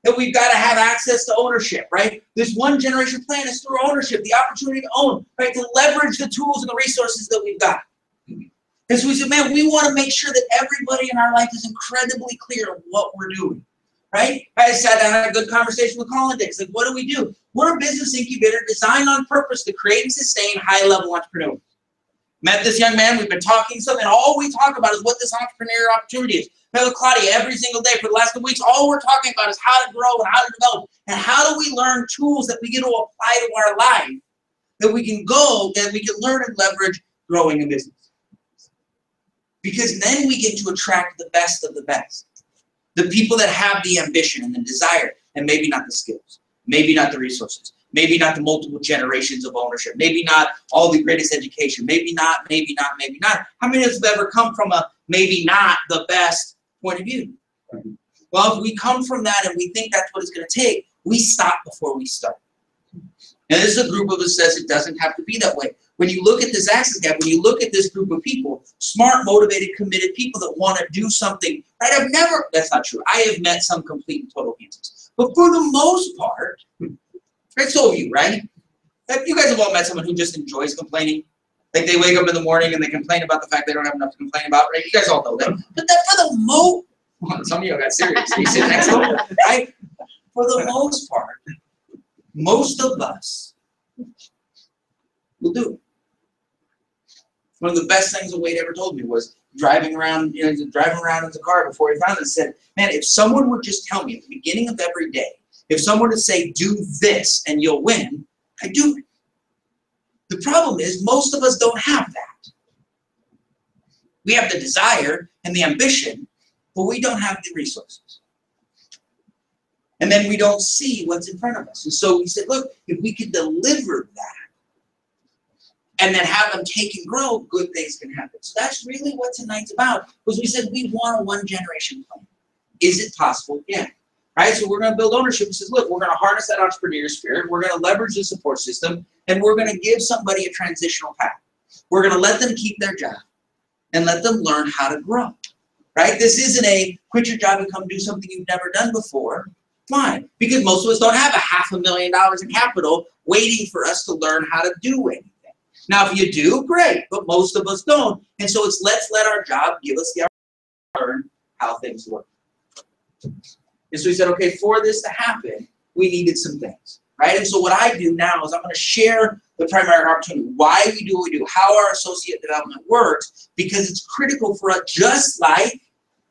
That we've got to have access to ownership, right? This one generation plan is through ownership, the opportunity to own, right? To leverage the tools and the resources that we've got. And so we said, man, we want to make sure that everybody in our life is incredibly clear of what we're doing, right? I sat down and had a good conversation with Colin Dix. Like, what do we do? We're a business incubator designed on purpose to create and sustain high-level entrepreneurs. Met this young man, we've been talking some, and all we talk about is what this entrepreneur opportunity is. Met with Claudia every single day for the last 2 weeks. All we're talking about is how to grow and how to develop, and how do we learn tools that we get to apply to our life, that we can learn and leverage growing a business. Because then we get to attract the best of the best. The people that have the ambition and the desire, and maybe not the skills, maybe not the resources, maybe not the multiple generations of ownership, maybe not all the greatest education, maybe not. How many of us have ever come from a maybe not the best point of view? Well, if we come from that and we think that's what it's going to take, we stop before we start. And this is a group of us that says it doesn't have to be that way. When you look at this access gap, when you look at this group of people, smart, motivated, committed people that want to do something, right? That's not true. I have met some complete and total cancers. But for the most part, right, so have you, right? You guys have all met someone who just enjoys complaining. Like they wake up in the morning and they complain about the fact they don't have enough to complain about, right? You guys all know that. But that for the most, some of you got serious. You sit next to them, right? For the most part, most of us will do it. One of the best things that Wade ever told me was driving around in the car before he found it and said, man, if someone would just tell me at the beginning of every day, if someone would say, do this and you'll win, I do it. The problem is most of us don't have that. We have the desire and the ambition, but we don't have the resources. And then we don't see what's in front of us. And so we said, look, if we could deliver that, and then have them take and grow, good things can happen. So that's really what tonight's about. Because we said we want a one-generation plan. Is it possible? Yeah. Right? So we're going to build ownership. It says, look, we're going to harness that entrepreneur spirit. We're going to leverage the support system. And we're going to give somebody a transitional path. We're going to let them keep their job and let them learn how to grow. Right? This isn't a quit your job and come do something you've never done before. Why? Because most of us don't have $500,000 in capital waiting for us to learn how to do anything. Now, if you do, great, but most of us don't. And so it's let's let our job give us the opportunity to learn how things work. And so we said, okay, for this to happen, we needed some things, right? And so what I do now is I'm going to share the primary opportunity, why we do what we do, how our associate development works, because it's critical for us, just like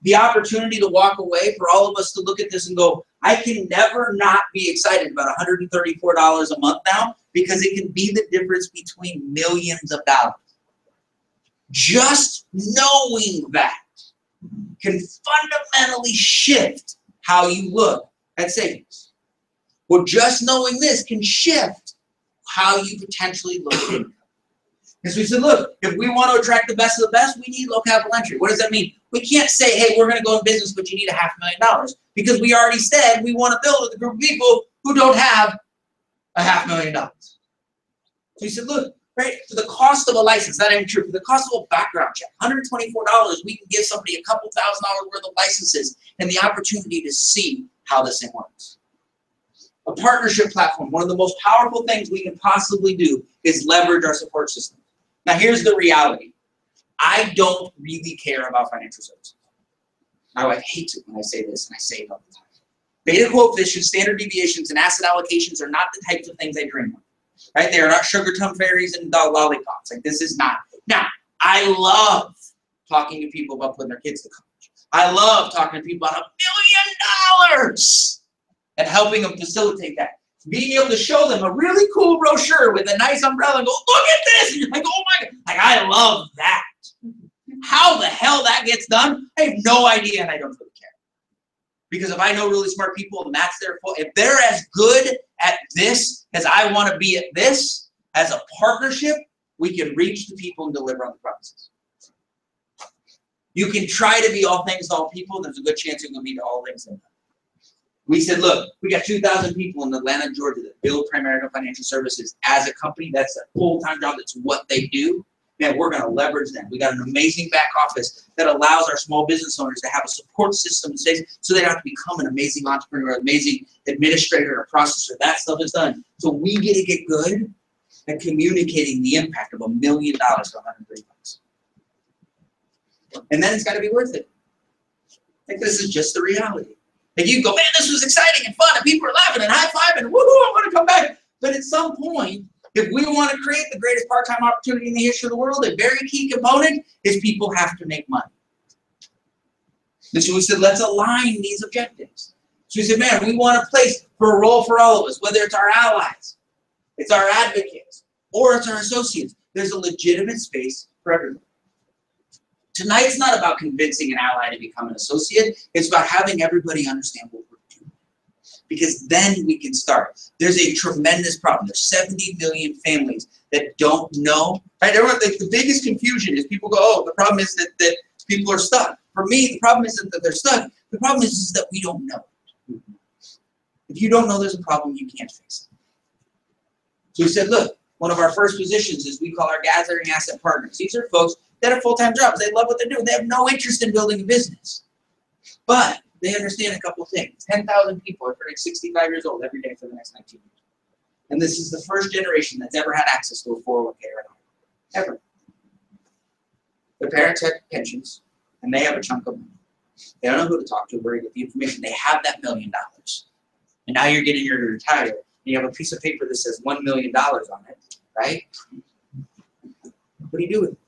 the opportunity to walk away, for all of us to look at this and go, I can never not be excited about $134 a month now, because it can be the difference between millions of dollars. Just knowing that can fundamentally shift how you look at savings. Or just knowing this can shift how you potentially look at income. And so we said, look, if we want to attract the best of the best, we need low capital entry. What does that mean? We can't say, hey, we're going to go in business, but you need $500,000. Because we already said we want to build with a group of people who don't have $500,000. So we said, look, right, for the cost of a license, not even true, for the cost of a background check, $124, we can give somebody a couple $1,000s worth of licenses and the opportunity to see how this thing works. A partnership platform, one of the most powerful things we can possibly do is leverage our support system. Now here's the reality. I don't really care about financial services. My wife hates it when I say this, and I say it all the time. Beta coefficients, standard deviations, and asset allocations are not the types of things I dream of. Right? They are not sugar tum fairies and dog lollipops. Like, this is not. Now, I love talking to people about putting their kids to college. I love talking to people about $1 million and helping them facilitate that. Being able to show them a really cool brochure with a nice umbrella and go, look at this! And you're like, oh my God. Like, I love that. How the hell that gets done, I have no idea, and I don't really care. Because if I know really smart people and that's their fault, if they're as good at this as I want to be at this, as a partnership, we can reach the people and deliver on the promises. You can try to be all things to all people, there's a good chance you're going to be all things to none. We said, look, we got 2,000 people in Atlanta, Georgia that build Primerica Financial Services as a company. That's a full-time job. That's what they do. Man, we're going to leverage them. We got an amazing back office that allows our small business owners to have a support system so they don't have to become an amazing entrepreneur, amazing administrator or processor. That stuff is done. So we get to get good at communicating the impact of $1 million to $130. And then it's got to be worth it. Like, this is just the reality. Like, you go, man, this was exciting and fun, and people are laughing and high-fiving, and woohoo, I'm going to come back. But at some point, if we want to create the greatest part-time opportunity in the history of the world, a very key component is people have to make money. And so we said, let's align these objectives. So we said, man, we want a place for a role for all of us, whether it's our allies, it's our advocates, or it's our associates. There's a legitimate space for everyone. Tonight's not about convincing an ally to become an associate. It's about having everybody understand what we're doing. Because then we can start. There's a tremendous problem. There's 70 million families that don't know. Right? The biggest confusion is people go, oh, the problem is that people are stuck. For me, the problem isn't that they're stuck. The problem is that we don't know. If you don't know there's a problem, you can't fix it. So we said, look, one of our first positions is we call our gathering asset partners. These are folks that have full-time jobs. They love what they're doing. They have no interest in building a business. But they understand a couple of things. 10,000 people are turning 65 years old every day for the next 19 years. And this is the first generation that's ever had access to a 401k or not. Ever. Their parents had pensions, and they have a chunk of money. They don't know who to talk to, where to get the information. They have that $1 million. And now you're getting ready to retire, and you have a piece of paper that says $1 million on it, right? What do you do with it?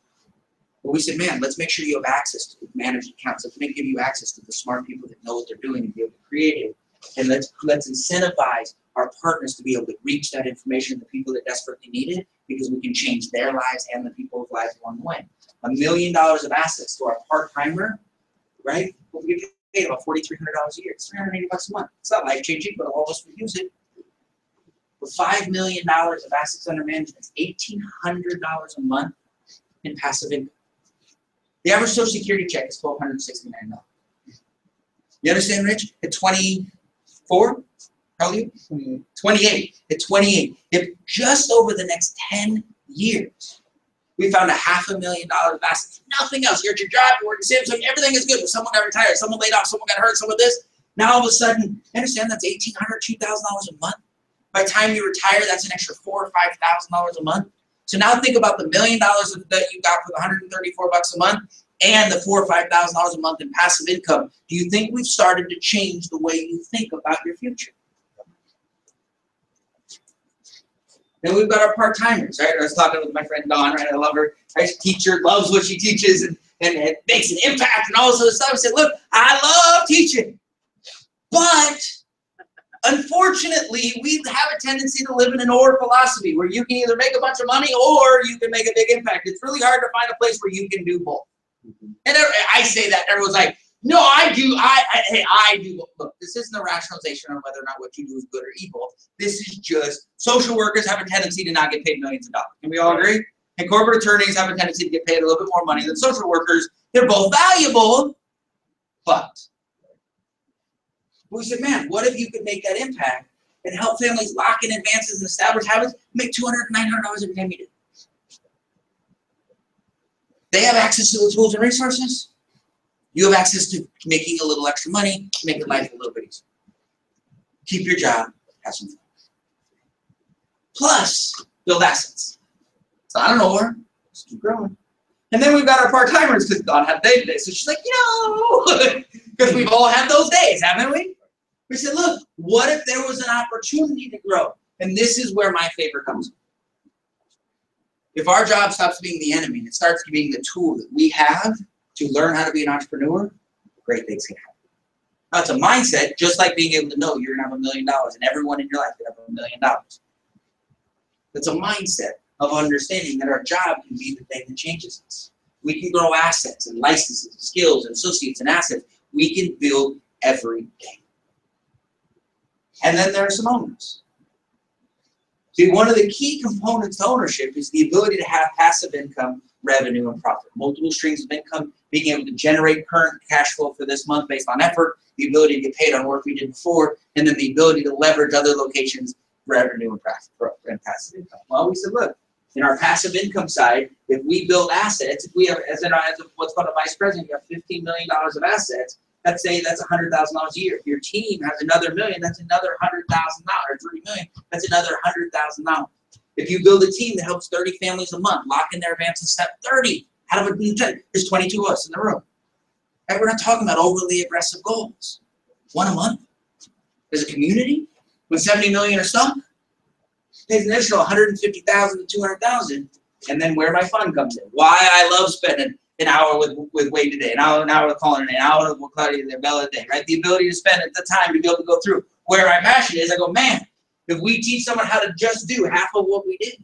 Well, we said, man, let's make sure you have access to managed accounts. Let's give you access to the smart people that know what they're doing and be able to create it. And let's incentivize our partners to be able to reach that information to the people that desperately need it, because we can change their lives and the people's lives along the way. $1 million of assets to our part-timer, right? Well, we get paid about $4,300 a year. It's $380 a month. It's not life-changing, but all of us would use it. For $5 million of assets under management, it's $1,800 a month in passive income. The average Social Security check is $1,269. You understand, Rich? At 24, how old are you? 28. At 28, if just over the next 10 years, we found $500,000 of assets, nothing else. You're at your job, you're working Samsung, everything is good. But someone got retired, someone laid off, someone got hurt, someone this. Now all of a sudden, understand that's $1,800, $2,000 a month. By the time you retire, that's an extra $4,000 or $5,000 a month. So now think about the $1 million that you got for the $134 a month and the $4,000 or $5,000 a month in passive income. Do you think we've started to change the way you think about your future? Then we've got our part-timers, right? I was talking with my friend Dawn, right? I love her. She's a teacher, loves what she teaches, and it makes an impact and all this other stuff. I said, look, I love teaching, but unfortunately, we have a tendency to live in an or philosophy where you can either make a bunch of money or you can make a big impact. It's really hard to find a place where you can do both. And I say that, everyone's like, no, I do. I do. Look, this isn't a rationalization of whether or not what you do is good or evil. This is just social workers have a tendency to not get paid millions of dollars. Can we all agree? And corporate attorneys have a tendency to get paid a little bit more money than social workers. They're both valuable, but we said, man, what if you could make that impact and help families lock in advances and establish habits, make $200, $900 every time you do? They have access to the tools and resources. You have access to making a little extra money, making life a little bit easier. Keep your job, have some fun. Plus, build assets. So I don't know where. Just keep growing. And then we've got our part-timers because Dawn had day today. So she's like, because we've all had those days, haven't we? We said, look, what if there was an opportunity to grow? And this is where my favor comes in. If our job stops being the enemy and it starts being the tool that we have to learn how to be an entrepreneur, great things can happen. That's a mindset, just like being able to know you're going to have $1 million and everyone in your life can have $1 million. That's a mindset of understanding that our job can be the thing that changes us. We can grow assets and licenses and skills and associates and assets. We can build everything. And then there are some owners. See, one of the key components to ownership is the ability to have passive income, revenue, and profit. Multiple streams of income, being able to generate current cash flow for this month based on effort, the ability to get paid on work we did before, and then the ability to leverage other locations, revenue, and passive income. Well, we said, look, in our passive income side, if we build assets, if we have, as what's called a vice president, you have $15 million of assets, let's say that's $100,000 a year. If your team has another $1 million, that's another $100,000, $3 million, that's another $100,000. If you build a team that helps 30 families a month, lock in their advance and step 30 out of a 10, there's 22 of us in the room. Right? We're not talking about overly aggressive goals. One a month. As a community, when 70 million are sunk, pays an additional 150,000 to 200,000, and then where my fun comes in. Why I love spending an hour with Wade today, an hour with Colin today, an hour with Claudia and Bella today, right? The ability to spend the time to be able to go through where my passion is. I go, man, if we teach someone how to just do half of what we did,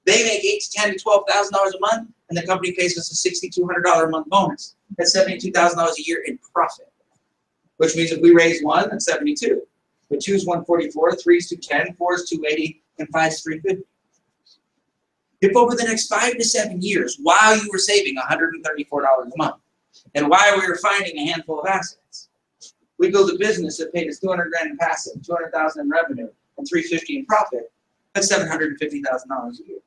they make $8,000 to $10,000 to $12,000 a month, and the company pays us a $6,200 a month bonus. That's $72,000 a year in profit, which means if we raise one, that's 72. But 2 is 144, 3 is 210, 4 is 280, and 5 is 350. If over the next 5 to 7 years, while you were saving $134 a month, and while we were finding a handful of assets, we built a business that paid us $200,000 in passive, $200,000 in revenue, and $350 in profit, that's $750,000 a year.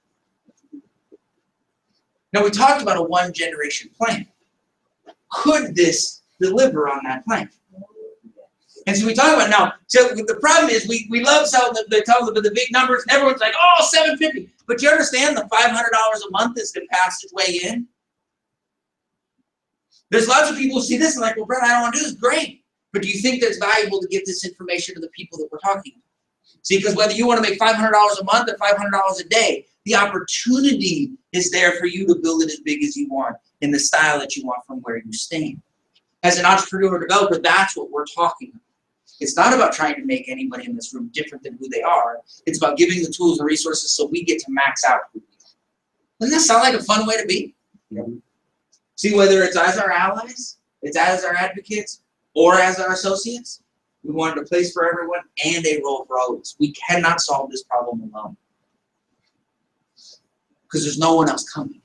Now, we talked about a one-generation plan. Could this deliver on that plan? And so we talk about now. So the problem is we love selling the big numbers, and everyone's like, oh, $750. But you understand the $500 a month is to pass its way in? There's lots of people who see this and like, well, Brett, I don't want to do this. Great. But do you think that's valuable to get this information to the people that we're talking about? See, because whether you want to make $500 a month or $500 a day, the opportunity is there for you to build it as big as you want in the style that you want from where you stand. As an entrepreneur or developer, that's what we're talking about. It's not about trying to make anybody in this room different than who they are. It's about giving the tools and resources so we get to max out who we are. Doesn't that sound like a fun way to be? Yeah. See, whether it's as our allies, it's as our advocates, or as our associates, we wanted a place for everyone and a role for all of us. We cannot solve this problem alone because there's no one else coming.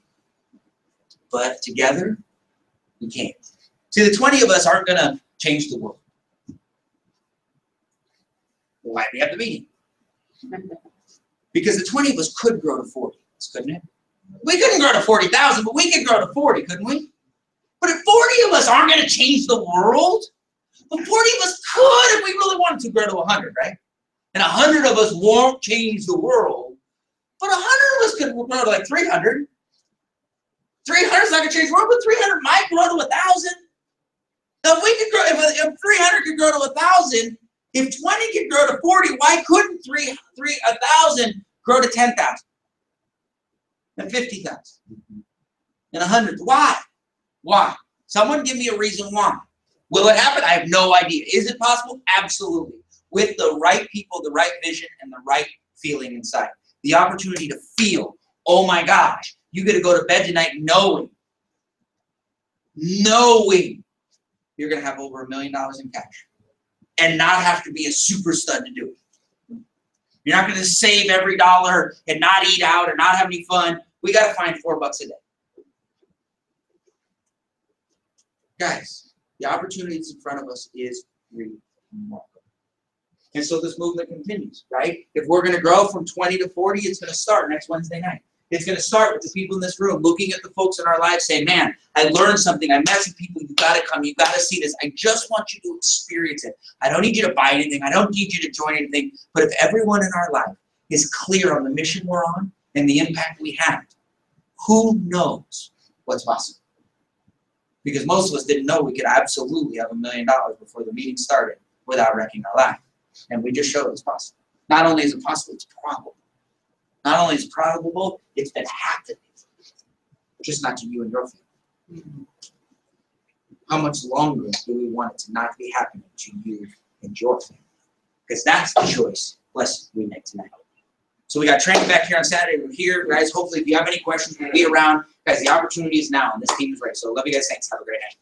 But together, we can. See, the 20 of us aren't going to change the world. Why do we have the meeting? Because the 20 of us could grow to 40, couldn't it? We couldn't grow to 40,000, but we could grow to 40, couldn't we? But if 40 of us aren't going to change the world, but 40 of us could if we really wanted to grow to 100, right? And 100 of us won't change the world, but 100 of us could grow to like 300. 300 is not going to change the world, but 300 might grow to 1,000. Now, if we could grow, if 300 could grow to 1,000, if 20 could grow to 40, why couldn't 1,000 grow to 10,000? And 50,000? And 100? Why? Why? Someone give me a reason why. Will it happen? I have no idea. Is it possible? Absolutely. With the right people, the right vision, and the right feeling inside. The opportunity to feel, oh my gosh, you get to go to bed tonight knowing you're going to have over $1 million in cash and not have to be a super stud to do it. You're not going to save every dollar and not eat out or not have any fun. We got to find $4 a day. Guys, the opportunity that's in front of us is remarkable. And so this movement continues, right? If we're going to grow from 20 to 40, it's going to start next Wednesday night. It's going to start with the people in this room, looking at the folks in our lives, saying, man, I learned something. I met some people. You got to come. You got to see this. I just want you to experience it. I don't need you to buy anything. I don't need you to join anything. But if everyone in our life is clear on the mission we're on and the impact we have, who knows what's possible? Because most of us didn't know we could absolutely have $1 million before the meeting started without wrecking our life. And we just showed it's possible. Not only is it possible, it's probable. Not only is it probable, it's been happening. Just not to you and your family. How much longer do we want it to not be happening to you and your family? Because that's the choice, blessed, we make tonight. So we got training back here on Saturday. We're here, guys. Hopefully, if you have any questions, we'll be around. Guys, the opportunity is now, and this team is ready. So love you guys. Thanks. Have a great night.